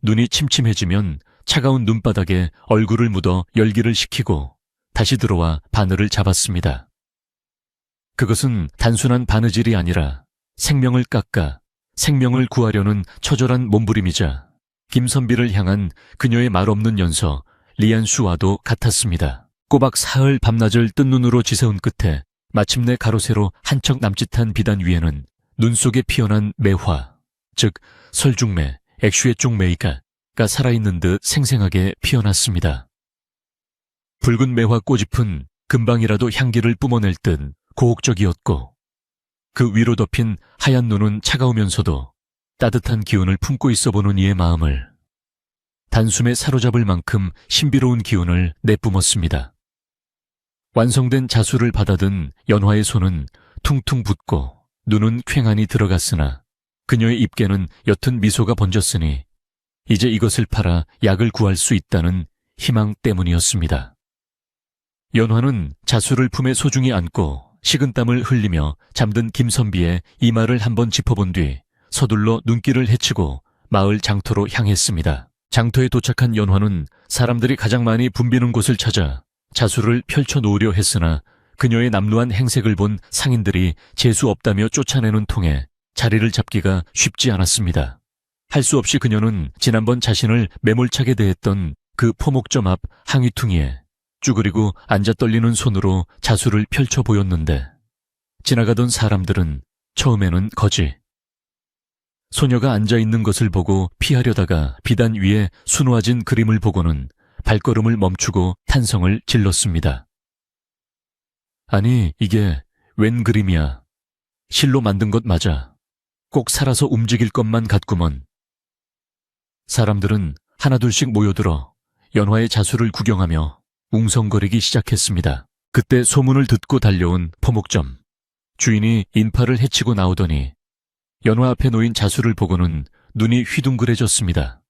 눈이 침침해지면 차가운 눈바닥에 얼굴을 묻어 열기를 식히고 다시 들어와 바늘을 잡았습니다. 그것은 단순한 바느질이 아니라 생명을 깎아 생명을 구하려는 처절한 몸부림이자 김선비를 향한 그녀의 말없는 연서 리안수와도 같았습니다. 꼬박 사흘 밤낮을 뜬 눈으로 지새운 끝에 마침내 가로세로 한척 남짓한 비단 위에는 눈 속에 피어난 매화, 즉 설중매, 액슈의 쪽매이가 살아있는 듯 생생하게 피어났습니다. 붉은 매화 꽃잎은 금방이라도 향기를 뿜어낼 듯 고혹적이었고 그 위로 덮인 하얀 눈은 차가우면서도 따뜻한 기운을 품고 있어 보는 이의 마음을 단숨에 사로잡을 만큼 신비로운 기운을 내뿜었습니다. 완성된 자수를 받아든 연화의 손은 퉁퉁 붓고 눈은 퀭하니 들어갔으나 그녀의 입계는 옅은 미소가 번졌으니 이제 이것을 팔아 약을 구할 수 있다는 희망 때문이었습니다. 연화는 자수를 품에 소중히 안고 식은땀을 흘리며 잠든 김선비의 이마를 한번 짚어본 뒤 서둘러 눈길을 헤치고 마을 장터로 향했습니다. 장터에 도착한 연화는 사람들이 가장 많이 붐비는 곳을 찾아 자수를 펼쳐놓으려 했으나 그녀의 남루한 행색을 본 상인들이 재수 없다며 쫓아내는 통에 자리를 잡기가 쉽지 않았습니다. 할 수 없이 그녀는 지난번 자신을 매몰차게 대했던 그 포목점 앞 항위퉁이에 쭈그리고 앉아 떨리는 손으로 자수를 펼쳐 보였는데 지나가던 사람들은 처음에는 거지. 소녀가 앉아있는 것을 보고 피하려다가 비단 위에 수놓아진 그림을 보고는 발걸음을 멈추고 탄성을 질렀습니다. 아니, 이게 웬 그림이야. 실로 만든 것 맞아. 꼭 살아서 움직일 것만 같구먼. 사람들은 하나둘씩 모여들어 연화의 자수를 구경하며 웅성거리기 시작했습니다. 그때 소문을 듣고 달려온 포목점. 주인이 인파를 헤치고 나오더니 연화 앞에 놓인 자수를 보고는 눈이 휘둥그레졌습니다.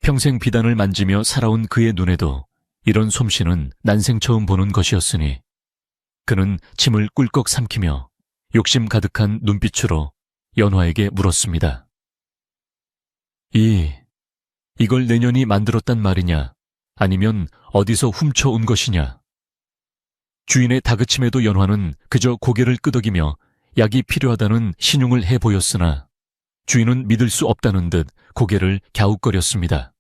평생 비단을 만지며 살아온 그의 눈에도 이런 솜씨는 난생 처음 보는 것이었으니 그는 침을 꿀꺽 삼키며 욕심 가득한 눈빛으로 연화에게 물었습니다. 이걸 내년이 만들었단 말이냐? 아니면 어디서 훔쳐온 것이냐? 주인의 다그침에도 연화는 그저 고개를 끄덕이며 약이 필요하다는 신용을 해 보였으나 주인은 믿을 수 없다는 듯 고개를 갸웃거렸습니다.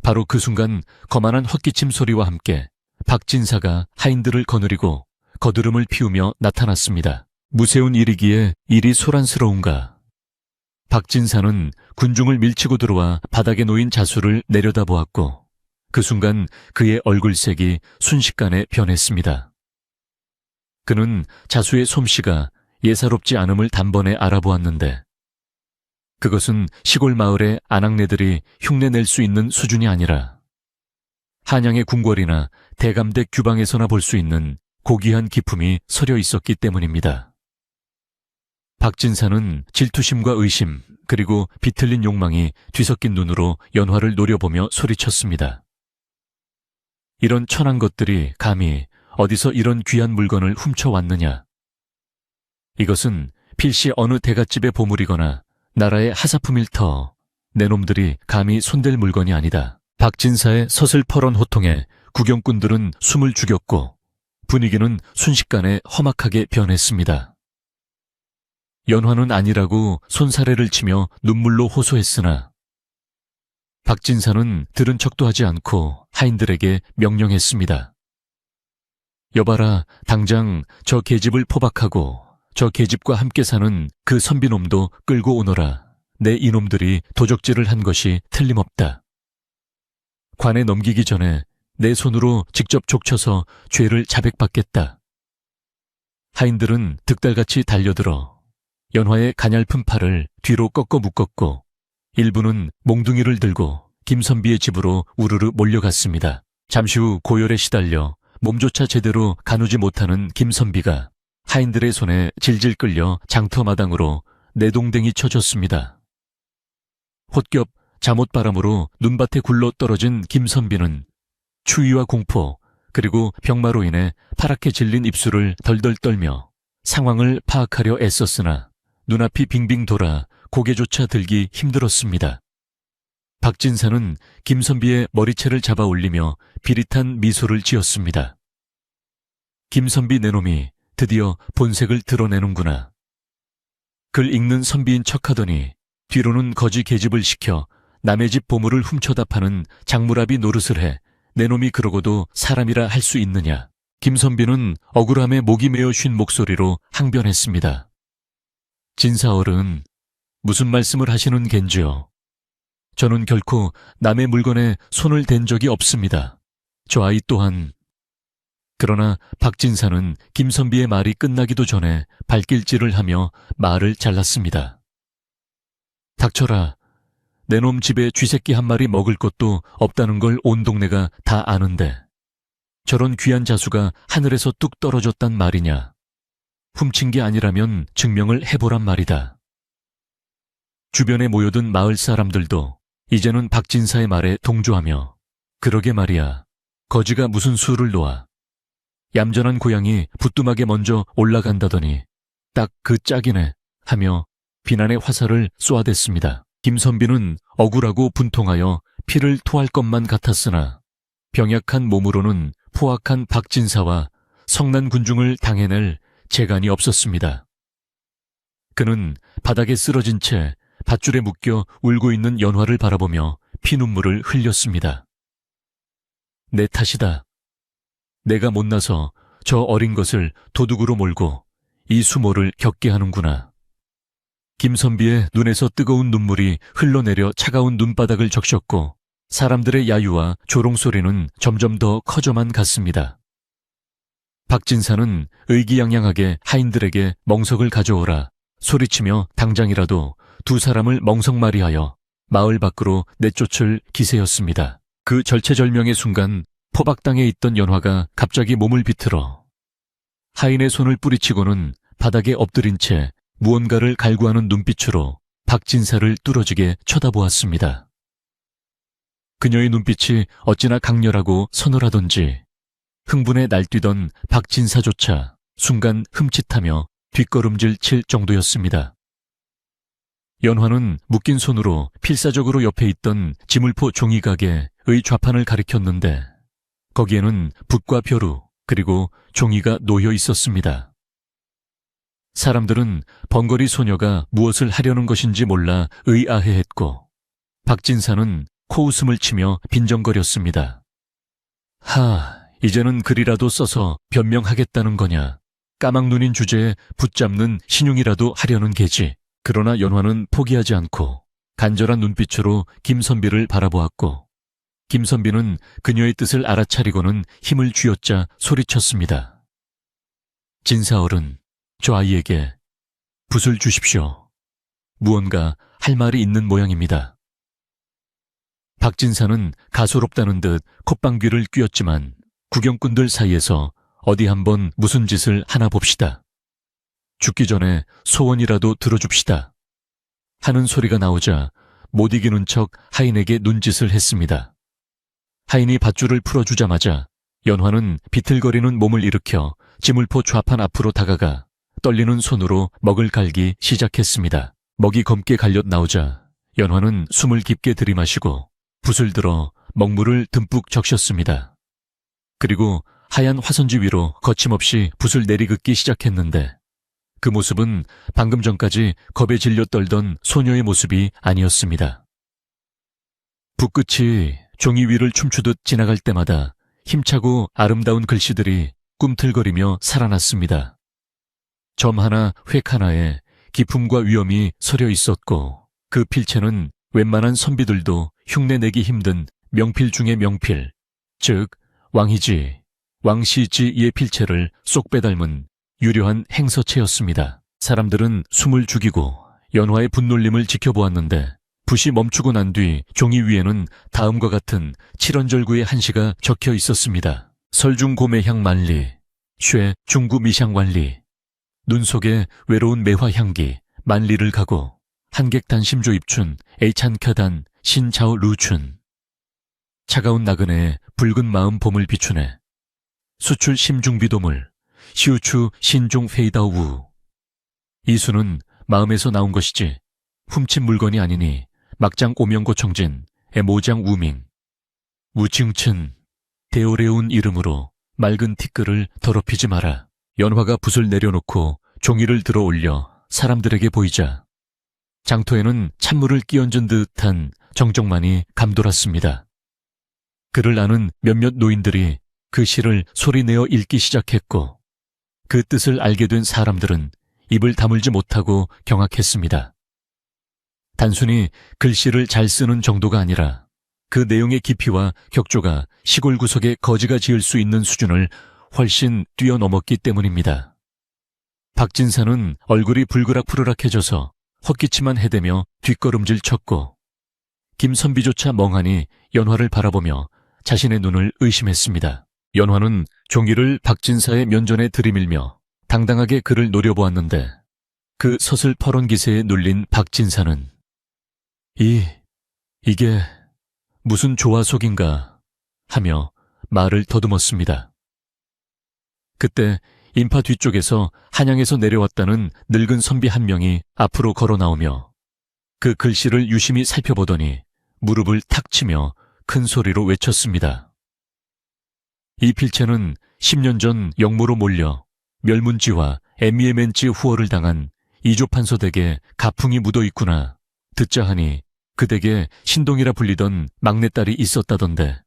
바로 그 순간 거만한 헛기침 소리와 함께 박진사가 하인들을 거느리고 거드름을 피우며 나타났습니다. 무세운 일이기에 일이 소란스러운가? 박진사는 군중을 밀치고 들어와 바닥에 놓인 자수를 내려다보았고 그 순간 그의 얼굴색이 순식간에 변했습니다. 그는 자수의 솜씨가 예사롭지 않음을 단번에 알아보았는데 그것은 시골 마을의 아낙네들이 흉내낼 수 있는 수준이 아니라 한양의 궁궐이나 대감댁 규방에서나 볼 수 있는 고귀한 기품이 서려 있었기 때문입니다. 박진사는 질투심과 의심 그리고 비틀린 욕망이 뒤섞인 눈으로 연화를 노려보며 소리쳤습니다. 이런 천한 것들이 감히 어디서 이런 귀한 물건을 훔쳐왔느냐? 이것은 필시 어느 대갓집의 보물이거나 나라의 하사품일 터 내 놈들이 감히 손댈 물건이 아니다. 박진사의 서슬퍼런 호통에 구경꾼들은 숨을 죽였고 분위기는 순식간에 험악하게 변했습니다. 연화는 아니라고 손사래를 치며 눈물로 호소했으나 박진사는 들은 척도 하지 않고 하인들에게 명령했습니다. 여봐라, 당장 저 계집을 포박하고 저 계집과 함께 사는 그 선비놈도 끌고 오너라. 내 이놈들이 도적질을 한 것이 틀림없다. 관에 넘기기 전에 내 손으로 직접 족쳐서 죄를 자백받겠다. 하인들은 득달같이 달려들어 연화의 가냘픈 팔을 뒤로 꺾어 묶었고 일부는 몽둥이를 들고 김선비의 집으로 우르르 몰려갔습니다. 잠시 후 고열에 시달려 몸조차 제대로 가누지 못하는 김선비가 하인들의 손에 질질 끌려 장터마당으로 내동댕이 쳐졌습니다. 홑겹 잠옷바람으로 눈밭에 굴러 떨어진 김선비는 추위와 공포 그리고 병마로 인해 파랗게 질린 입술을 덜덜 떨며 상황을 파악하려 애썼으나 눈앞이 빙빙 돌아 고개조차 들기 힘들었습니다. 박진사는 김선비의 머리채를 잡아 올리며 비릿한 미소를 지었습니다. 김선비 내놈이 드디어 본색을 드러내는구나. 글 읽는 선비인 척하더니 뒤로는 거지 계집을 시켜 남의 집 보물을 훔쳐다 파는 장무라비 노릇을 해 내놈이 그러고도 사람이라 할 수 있느냐. 김선비는 억울함에 목이 메어 쉰 목소리로 항변했습니다. 진사어른, 무슨 말씀을 하시는 겐지요. 저는 결코 남의 물건에 손을 댄 적이 없습니다. 저 아이 또한. 그러나 박진사는 김선비의 말이 끝나기도 전에 발길질을 하며 말을 잘랐습니다. 닥쳐라. 내 놈 집에 쥐새끼 한 마리 먹을 것도 없다는 걸 온 동네가 다 아는데 저런 귀한 자수가 하늘에서 뚝 떨어졌단 말이냐. 훔친 게 아니라면 증명을 해보란 말이다. 주변에 모여든 마을 사람들도 이제는 박진사의 말에 동조하며 그러게 말이야. 거지가 무슨 수를 놓아. 얌전한 고양이 부뚜막에 먼저 올라간다더니 딱 그 짝이네 하며 비난의 화살을 쏘아댔습니다. 김선비는 억울하고 분통하여 피를 토할 것만 같았으나 병약한 몸으로는 포악한 박진사와 성난 군중을 당해낼 재간이 없었습니다. 그는 바닥에 쓰러진 채 밧줄에 묶여 울고 있는 연화를 바라보며 피눈물을 흘렸습니다. 내 탓이다. 내가 못나서 저 어린 것을 도둑으로 몰고 이 수모를 겪게 하는구나. 김선비의 눈에서 뜨거운 눈물이 흘러내려 차가운 눈바닥을 적셨고 사람들의 야유와 조롱소리는 점점 더 커져만 갔습니다. 박진사는 의기양양하게 하인들에게 멍석을 가져오라 소리치며 당장이라도 두 사람을 멍석말이하여 마을 밖으로 내쫓을 기세였습니다. 그 절체절명의 순간 포박당에 있던 연화가 갑자기 몸을 비틀어 하인의 손을 뿌리치고는 바닥에 엎드린 채 무언가를 갈구하는 눈빛으로 박진사를 뚫어지게 쳐다보았습니다. 그녀의 눈빛이 어찌나 강렬하고 서늘하던지 흥분에 날뛰던 박진사조차 순간 흠칫하며 뒷걸음질 칠 정도였습니다. 연화는 묶인 손으로 필사적으로 옆에 있던 지물포 종이각의 좌판을 가리켰는데 거기에는 붓과 벼루 그리고 종이가 놓여 있었습니다. 사람들은 번거리 소녀가 무엇을 하려는 것인지 몰라 의아해했고 박진사는 코웃음을 치며 빈정거렸습니다. 이제는 글이라도 써서 변명하겠다는 거냐. 까막눈인 주제에 붙잡는 신용이라도 하려는 게지. 그러나 연화는 포기하지 않고 간절한 눈빛으로 김선비를 바라보았고 김선비는 그녀의 뜻을 알아차리고는 힘을 쥐어짜 소리쳤습니다. 진사어른, 저 아이에게 붓을 주십시오. 무언가 할 말이 있는 모양입니다. 박진사는 가소롭다는 듯 콧방귀를 뀌었지만 구경꾼들 사이에서 어디 한번 무슨 짓을 하나 봅시다. 죽기 전에 소원이라도 들어줍시다. 하는 소리가 나오자 못 이기는 척 하인에게 눈짓을 했습니다. 하인이 밧줄을 풀어주자마자 연화는 비틀거리는 몸을 일으켜 지물포 좌판 앞으로 다가가 떨리는 손으로 먹을 갈기 시작했습니다. 먹이 검게 갈려 나오자 연화는 숨을 깊게 들이마시고 붓을 들어 먹물을 듬뿍 적셨습니다. 그리고 하얀 화선지 위로 거침없이 붓을 내리긋기 시작했는데 그 모습은 방금 전까지 겁에 질려 떨던 소녀의 모습이 아니었습니다. 붓끝이 종이 위를 춤추듯 지나갈 때마다 힘차고 아름다운 글씨들이 꿈틀거리며 살아났습니다. 점 하나, 획 하나에 기품과 위엄이 서려 있었고 그 필체는 웬만한 선비들도 흉내내기 힘든 명필 중의 명필, 즉 왕희지, 왕시지의 필체를 쏙 빼닮은 유려한 행서체였습니다. 사람들은 숨을 죽이고 연화의 분놀림을 지켜보았는데 붓이 멈추고 난 뒤 종이 위에는 다음과 같은 칠원절구의 한시가 적혀 있었습니다. 설중고매향 만리, 쉐 중구 미향완리, 눈 속에 외로운 매화향기 만리를 가고 한객단심조 입춘 에이찬켜단 신자오 루춘, 차가운 나그네의 붉은 마음 봄을 비추네. 수출 심중비도물 시우추 신종 페이다우. 이 수는 마음에서 나온 것이지 훔친 물건이 아니니 막장 오명고청진 애모장 우밍 우칭춘 대오레운 이름으로 맑은 티끌을 더럽히지 마라. 연화가 붓을 내려놓고 종이를 들어 올려 사람들에게 보이자 장터에는 찬물을 끼얹은 듯한 정적만이 감돌았습니다. 그를 아는 몇몇 노인들이 그 시를 소리내어 읽기 시작했고 그 뜻을 알게 된 사람들은 입을 다물지 못하고 경악했습니다. 단순히 글씨를 잘 쓰는 정도가 아니라 그 내용의 깊이와 격조가 시골 구석에 거지가 지을 수 있는 수준을 훨씬 뛰어넘었기 때문입니다. 박진사는 얼굴이 불그락푸르락해져서 헛기침만 해대며 뒷걸음질 쳤고 김선비조차 멍하니 연화를 바라보며 자신의 눈을 의심했습니다. 연화는 종이를 박진사의 면전에 들이밀며 당당하게 그를 노려보았는데 그 서슬퍼런 기세에 눌린 박진사는 이게 무슨 조화속인가 하며 말을 더듬었습니다. 그때 인파 뒤쪽에서 한양에서 내려왔다는 늙은 선비 한 명이 앞으로 걸어 나오며 그 글씨를 유심히 살펴보더니 무릎을 탁 치며 큰 소리로 외쳤습니다. 이 필체는 10년 전 영모로 몰려 멸문지와 에미에멘지 후어를 당한 이조판서 댁에 가풍이 묻어 있구나. 듣자 하니 그 댁에 신동이라 불리던 막내딸이 있었다던데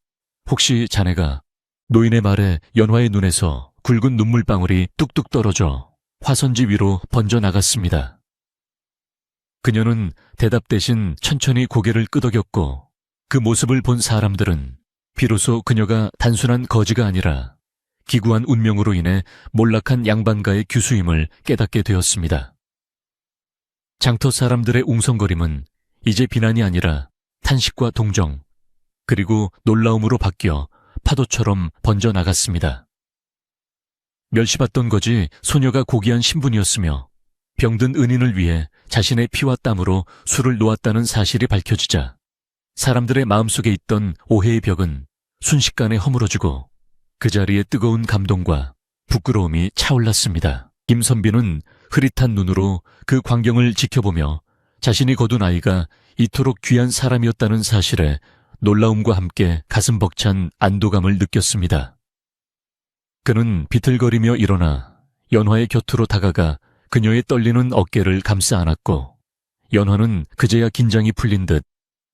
혹시 자네가 노인의 말에 연화의 눈에서 굵은 눈물방울이 뚝뚝 떨어져 화선지 위로 번져 나갔습니다. 그녀는 대답 대신 천천히 고개를 끄덕였고 그 모습을 본 사람들은 비로소 그녀가 단순한 거지가 아니라 기구한 운명으로 인해 몰락한 양반가의 규수임을 깨닫게 되었습니다. 장터 사람들의 웅성거림은 이제 비난이 아니라 탄식과 동정, 그리고 놀라움으로 바뀌어 파도처럼 번져나갔습니다. 멸시받던 거지 소녀가 고귀한 신분이었으며 병든 은인을 위해 자신의 피와 땀으로 술을 놓았다는 사실이 밝혀지자 사람들의 마음속에 있던 오해의 벽은 순식간에 허물어지고 그 자리에 뜨거운 감동과 부끄러움이 차올랐습니다. 김선비는 흐릿한 눈으로 그 광경을 지켜보며 자신이 거둔 아이가 이토록 귀한 사람이었다는 사실에 놀라움과 함께 가슴 벅찬 안도감을 느꼈습니다. 그는 비틀거리며 일어나 연화의 곁으로 다가가 그녀의 떨리는 어깨를 감싸 안았고, 연화는 그제야 긴장이 풀린 듯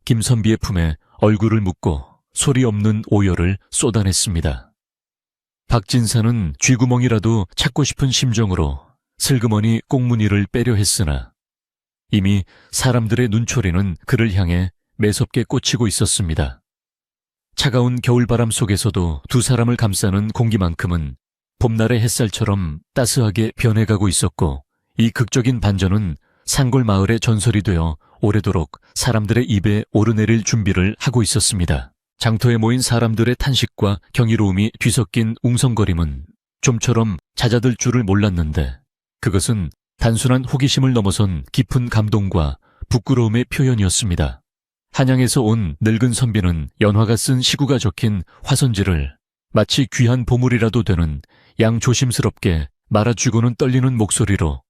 김선비의 품에 얼굴을 묻고 소리 없는 오열을 쏟아냈습니다. 박진사는 쥐구멍이라도 찾고 싶은 심정으로 슬그머니 꽁무니를 빼려 했으나 이미 사람들의 눈초리는 그를 향해 매섭게 꽂히고 있었습니다. 차가운 겨울바람 속에서도 두 사람을 감싸는 공기만큼은 봄날의 햇살처럼 따스하게 변해가고 있었고, 이 극적인 반전은 산골 마을의 전설이 되어 오래도록 사람들의 입에 오르내릴 준비를 하고 있었습니다. 장터에 모인 사람들의 탄식과 경이로움이 뒤섞인 웅성거림은 좀처럼 잦아들 줄을 몰랐는데, 그것은 단순한 호기심을 넘어선 깊은 감동과 부끄러움의 표현이었습니다. 한양에서 온 늙은 선비는 연화가 쓴 시구가 적힌 화선지를 마치 귀한 보물이라도 되는 양 조심스럽게 말아쥐고는 떨리는 목소리로,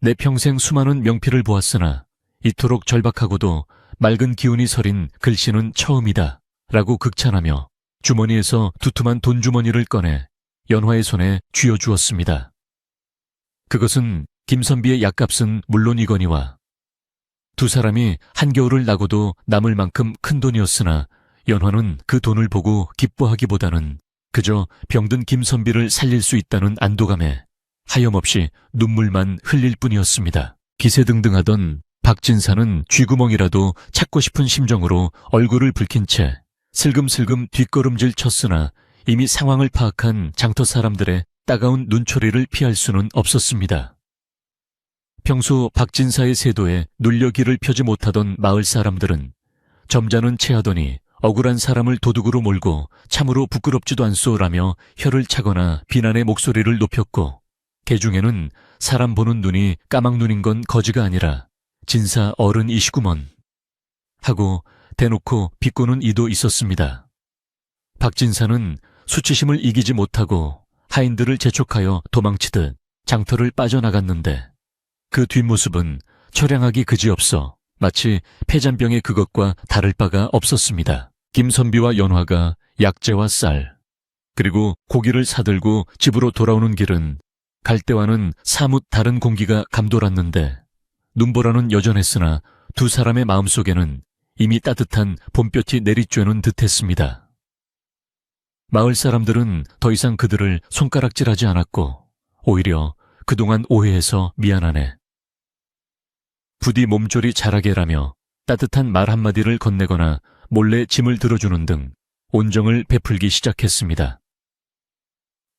내 평생 수많은 명필을 보았으나 이토록 절박하고도 맑은 기운이 서린 글씨는 처음이다 라고 극찬하며 주머니에서 두툼한 돈주머니를 꺼내 연화의 손에 쥐어주었습니다. 그것은 김선비의 약값은 물론이거니와 두 사람이 한겨울을 나고도 남을 만큼 큰 돈이었으나 연화는 그 돈을 보고 기뻐하기보다는 그저 병든 김선비를 살릴 수 있다는 안도감에 하염없이 눈물만 흘릴 뿐이었습니다. 기세등등하던 박진사는 쥐구멍이라도 찾고 싶은 심정으로 얼굴을 붉힌 채 슬금슬금 뒷걸음질 쳤으나 이미 상황을 파악한 장터 사람들의 따가운 눈초리를 피할 수는 없었습니다. 평소 박진사의 세도에 눌려 기를 펴지 못하던 마을 사람들은 점잖은 체하더니 억울한 사람을 도둑으로 몰고 참으로 부끄럽지도 않소라며 혀를 차거나 비난의 목소리를 높였고, 개중에는 사람 보는 눈이 까막눈인 건 거지가 아니라 진사 어른이시구먼 하고 대놓고 비꼬는 이도 있었습니다. 박진사는 수치심을 이기지 못하고 하인들을 재촉하여 도망치듯 장터를 빠져나갔는데, 그 뒷모습은 처량하기 그지없어 마치 폐잔병의 그것과 다를 바가 없었습니다. 김선비와 연화가 약재와 쌀, 그리고 고기를 사들고 집으로 돌아오는 길은 갈 때와는 사뭇 다른 공기가 감돌았는데, 눈보라는 여전했으나 두 사람의 마음속에는 이미 따뜻한 봄볕이 내리쬐는 듯했습니다. 마을 사람들은 더 이상 그들을 손가락질하지 않았고 오히려 그동안 오해해서 미안하네, 부디 몸조리 잘하게라며 따뜻한 말 한마디를 건네거나 몰래 짐을 들어주는 등 온정을 베풀기 시작했습니다.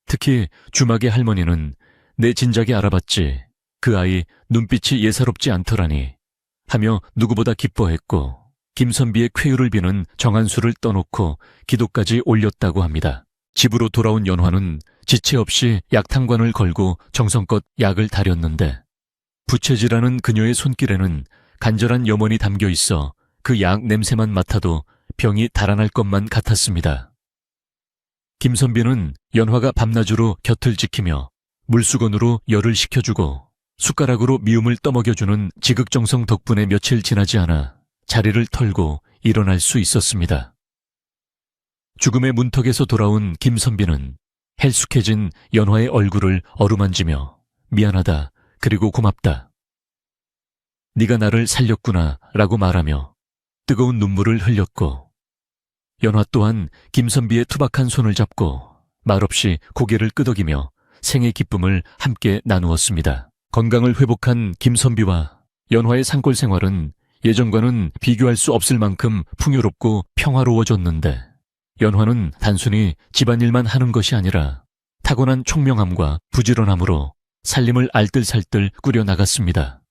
특히 주막의 할머니는 내 진작에 알아봤지, 그 아이 눈빛이 예사롭지 않더라니 하며 누구보다 기뻐했고, 김선비의 쾌유를 비는 정한수를 떠놓고 기도까지 올렸다고 합니다. 집으로 돌아온 연화는 지체 없이 약탕관을 걸고 정성껏 약을 다렸는데, 부채질하는 그녀의 손길에는 간절한 염원이 담겨 있어 그 약 냄새만 맡아도 병이 달아날 것만 같았습니다. 김선비는 연화가 밤낮으로 곁을 지키며 물수건으로 열을 식혀주고 숟가락으로 미움을 떠먹여주는 지극정성 덕분에 며칠 지나지 않아 자리를 털고 일어날 수 있었습니다. 죽음의 문턱에서 돌아온 김선비는 헬쑥해진 연화의 얼굴을 어루만지며 미안하다, 그리고 고맙다, 네가 나를 살렸구나 라고 말하며 뜨거운 눈물을 흘렸고, 연화 또한 김선비의 투박한 손을 잡고 말없이 고개를 끄덕이며 생의 기쁨을 함께 나누었습니다. 건강을 회복한 김선비와 연화의 산골 생활은 예전과는 비교할 수 없을 만큼 풍요롭고 평화로워졌는데, 연화는 단순히 집안일만 하는 것이 아니라 타고난 총명함과 부지런함으로 살림을 알뜰살뜰 꾸려나갔습니다.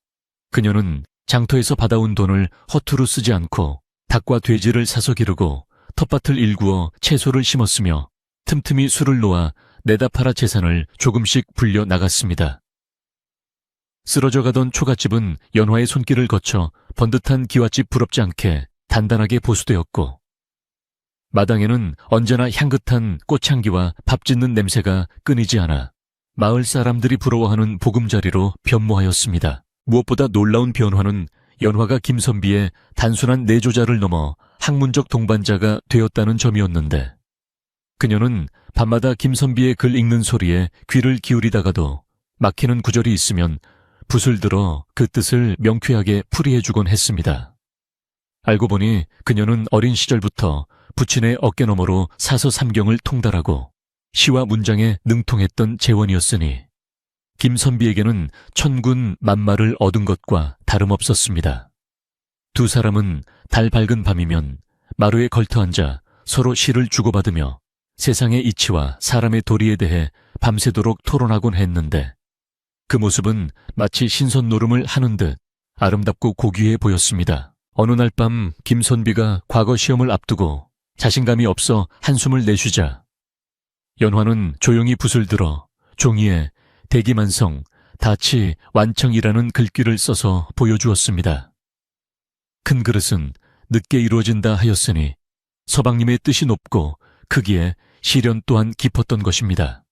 그녀는 장터에서 받아온 돈을 허투루 쓰지 않고 닭과 돼지를 사서 기르고 텃밭을 일구어 채소를 심었으며 틈틈이 술을 놓아 내다 팔아 재산을 조금씩 불려 나갔습니다. 쓰러져가던 초가집은 연화의 손길을 거쳐 번듯한 기와집 부럽지 않게 단단하게 보수되었고, 마당에는 언제나 향긋한 꽃향기와 밥 짓는 냄새가 끊이지 않아 마을 사람들이 부러워하는 보금자리로 변모하였습니다. 무엇보다 놀라운 변화는 연화가 김선비의 단순한 내조자를 넘어 학문적 동반자가 되었다는 점이었는데, 그녀는 밤마다 김선비의 글 읽는 소리에 귀를 기울이다가도 막히는 구절이 있으면 붓을 들어 그 뜻을 명쾌하게 풀이해주곤 했습니다. 알고 보니 그녀는 어린 시절부터 부친의 어깨너머로 사서삼경을 통달하고 시와 문장에 능통했던 재원이었으니 김선비에게는 천군 만마를 얻은 것과 다름없었습니다. 두 사람은 달 밝은 밤이면 마루에 걸터앉아 서로 시를 주고받으며 세상의 이치와 사람의 도리에 대해 밤새도록 토론하곤 했는데, 그 모습은 마치 신선노름을 하는 듯 아름답고 고귀해 보였습니다. 어느 날 밤 김선비가 과거 시험을 앞두고 자신감이 없어 한숨을 내쉬자 연화는 조용히 붓을 들어 종이에 대기만성, 다치, 완청이라는 글귀를 써서 보여주었습니다. 큰 그릇은 늦게 이루어진다 하였으니 서방님의 뜻이 높고 크기에 시련 또한 깊었던 것입니다.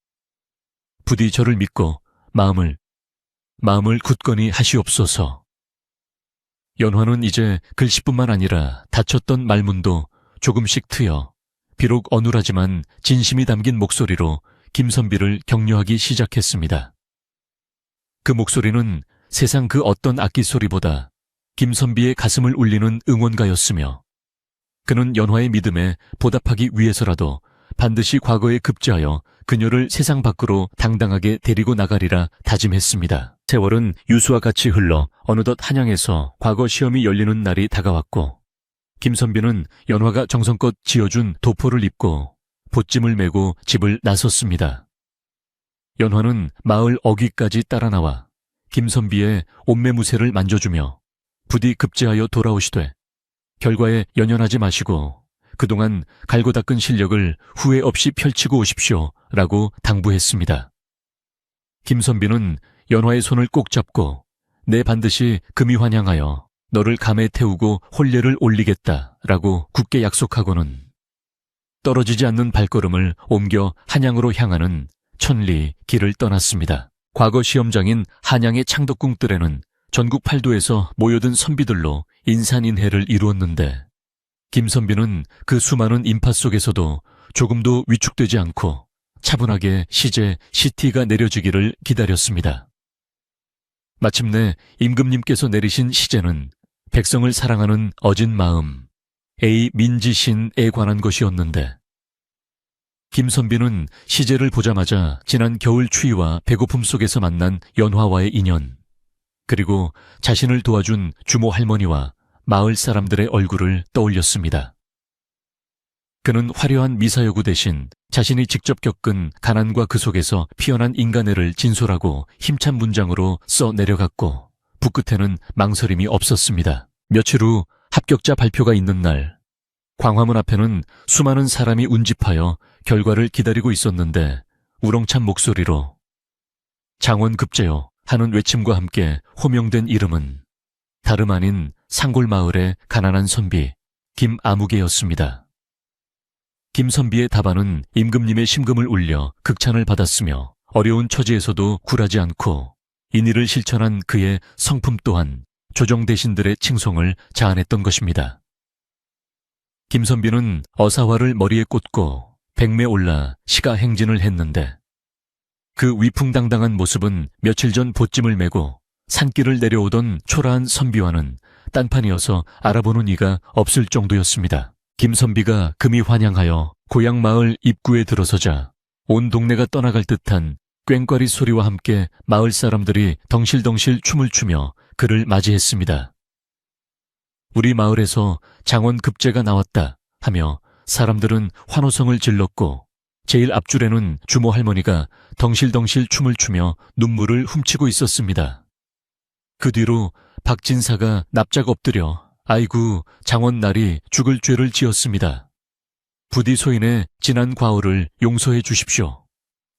부디 저를 믿고 마음을 굳건히 하시옵소서. 연화는 이제 글씨뿐만 아니라 다쳤던 말문도 조금씩 트여 비록 어눌하지만 진심이 담긴 목소리로 김선비를 격려하기 시작했습니다. 그 목소리는 세상 그 어떤 악기 소리보다 김선비의 가슴을 울리는 응원가였으며, 그는 연화의 믿음에 보답하기 위해서라도 반드시 과거에 급제하여 그녀를 세상 밖으로 당당하게 데리고 나가리라 다짐했습니다. 세월은 유수와 같이 흘러 어느덧 한양에서 과거 시험이 열리는 날이 다가왔고, 김선비는 연화가 정성껏 지어준 도포를 입고 보찜을 메고 집을 나섰습니다. 연화는 마을 어귀까지 따라 나와 김선비의 옷매무새를 만져주며 부디 급제하여 돌아오시되 결과에 연연하지 마시고 그동안 갈고 닦은 실력을 후회 없이 펼치고 오십시오 라고 당부했습니다. 김선비는 연화의 손을 꼭 잡고 내 반드시 금이 환향하여 너를 감에 태우고 혼례를 올리겠다 라고 굳게 약속하고는 떨어지지 않는 발걸음을 옮겨 한양으로 향하는 천리 길을 떠났습니다. 과거 시험장인 한양의 창덕궁뜰에는 전국 팔도에서 모여든 선비들로 인산인해를 이루었는데, 김선비는 그 수많은 인파 속에서도 조금도 위축되지 않고 차분하게 시제 시티가 내려지기를 기다렸습니다. 마침내 임금님께서 내리신 시제는 백성을 사랑하는 어진 마음, A 민지신에 관한 것이었는데, 김선비는 시제를 보자마자 지난 겨울 추위와 배고픔 속에서 만난 연화와의 인연, 그리고 자신을 도와준 주모 할머니와 마을 사람들의 얼굴을 떠올렸습니다. 그는 화려한 미사여구 대신 자신이 직접 겪은 가난과 그 속에서 피어난 인간애를 진솔하고 힘찬 문장으로 써 내려갔고, 붓끝에는 망설임이 없었습니다. 며칠 후 합격자 발표가 있는 날, 광화문 앞에는 수많은 사람이 운집하여 결과를 기다리고 있었는데, 우렁찬 목소리로 장원급제요 하는 외침과 함께 호명된 이름은 다름 아닌 상골마을의 가난한 선비 김아무개였습니다. 김선비의 답안은 임금님의 심금을 울려 극찬을 받았으며, 어려운 처지에서도 굴하지 않고 인의를 실천한 그의 성품 또한 조정대신들의 칭송을 자아냈던 것입니다. 김선비는 어사화를 머리에 꽂고 백매에 올라 시가 행진을 했는데, 그 위풍당당한 모습은 며칠 전 보찜을 메고 산길을 내려오던 초라한 선비와는 딴판이어서 알아보는 이가 없을 정도였습니다. 김선비가 금이 환향하여 고향 마을 입구에 들어서자 온 동네가 떠나갈 듯한 꽹과리 소리와 함께 마을 사람들이 덩실덩실 춤을 추며 그를 맞이했습니다. 우리 마을에서 장원급제가 나왔다 하며 사람들은 환호성을 질렀고, 제일 앞줄에는 주모 할머니가 덩실덩실 춤을 추며 눈물을 훔치고 있었습니다. 그 뒤로 박진사가 납작 엎드려 아이고 장원날이 죽을 죄를 지었습니다. 부디 소인의 지난 과오를 용서해 주십시오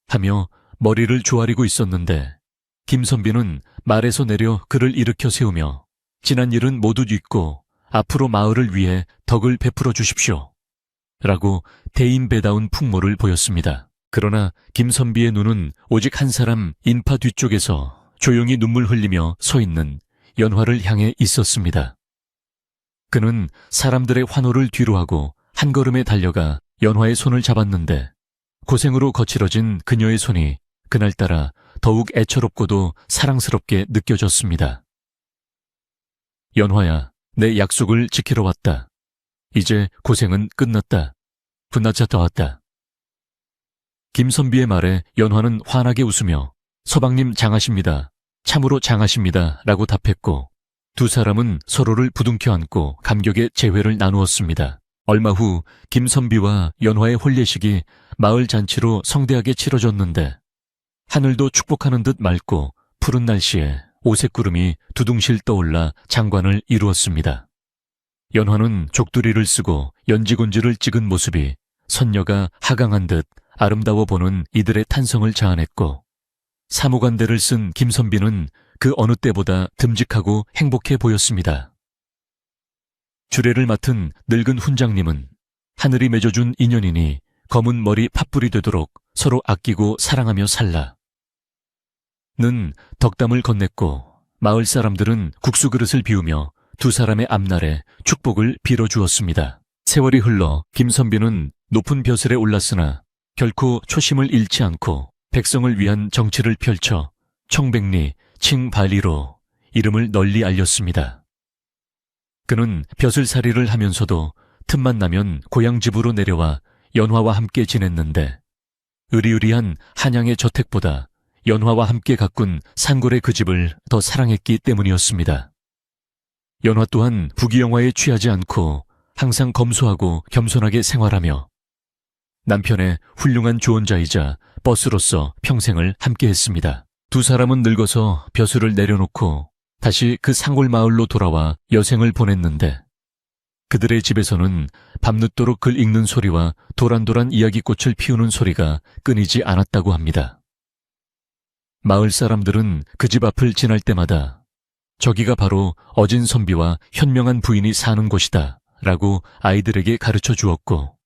하며 머리를 조아리고 있었는데, 김선비는 말에서 내려 그를 일으켜 세우며 지난 일은 모두 잊고 앞으로 마을을 위해 덕을 베풀어 주십시오 라고 대인배다운 풍모를 보였습니다. 그러나 김선비의 눈은 오직 한 사람 인파 뒤쪽에서 조용히 눈물 흘리며 서 있는 연화를 향해 있었습니다. 그는 사람들의 환호를 뒤로하고 한 걸음에 달려가 연화의 손을 잡았는데 고생으로 거칠어진 그녀의 손이 그날따라 더욱 애처롭고도 사랑스럽게 느껴졌습니다. 연화야, 내 약속을 지키러 왔다. 이제 고생은 끝났다. 분나차 왔다. 김선비의 말에 연화는 환하게 웃으며 서방님 장하십니다. 참으로 장하십니다. 라고 답했고 두 사람은 서로를 부둥켜 안고 감격의 재회를 나누었습니다. 얼마 후 김선비와 연화의 혼례식이 마을 잔치로 성대하게 치러졌는데 하늘도 축복하는 듯 맑고 푸른 날씨에 오색구름이 두둥실 떠올라 장관을 이루었습니다. 연화는 족두리를 쓰고 연지곤지를 찍은 모습이 선녀가 하강한 듯 아름다워 보는 이들의 탄성을 자아냈고 사무관대를 쓴 김선비는 그 어느 때보다 듬직하고 행복해 보였습니다. 주례를 맡은 늙은 훈장님은 하늘이 맺어준 인연이니 검은 머리 팥불이 되도록 서로 아끼고 사랑하며 살라. 는 덕담을 건넸고 마을 사람들은 국수 그릇을 비우며 두 사람의 앞날에 축복을 빌어주었습니다. 세월이 흘러 김선비는 높은 벼슬에 올랐으나 결코 초심을 잃지 않고 백성을 위한 정치를 펼쳐 청백리, 칭발리로 이름을 널리 알렸습니다. 그는 벼슬살이를 하면서도 틈만 나면 고향 집으로 내려와 연화와 함께 지냈는데 으리으리한 한양의 저택보다 연화와 함께 가꾼 산골의 그 집을 더 사랑했기 때문이었습니다. 연화 또한 부귀영화에 취하지 않고 항상 검소하고 겸손하게 생활하며 남편의 훌륭한 조언자이자 버스로서 평생을 함께했습니다. 두 사람은 늙어서 벼슬을 내려놓고 다시 그 산골 마을로 돌아와 여생을 보냈는데 그들의 집에서는 밤늦도록 글 읽는 소리와 도란도란 이야기꽃을 피우는 소리가 끊이지 않았다고 합니다. 마을 사람들은 그 집 앞을 지날 때마다 저기가 바로 어진 선비와 현명한 부인이 사는 곳이다 라고 아이들에게 가르쳐 주었고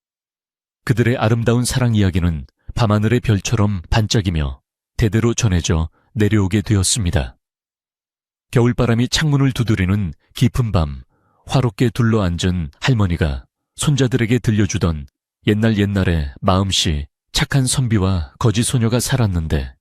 그들의 아름다운 사랑 이야기는 밤하늘의 별처럼 반짝이며 대대로 전해져 내려오게 되었습니다. 겨울바람이 창문을 두드리는 깊은 밤 화롭게 둘러앉은 할머니가 손자들에게 들려주던 옛날에 마음씨 착한 선비와 거지 소녀가 살았는데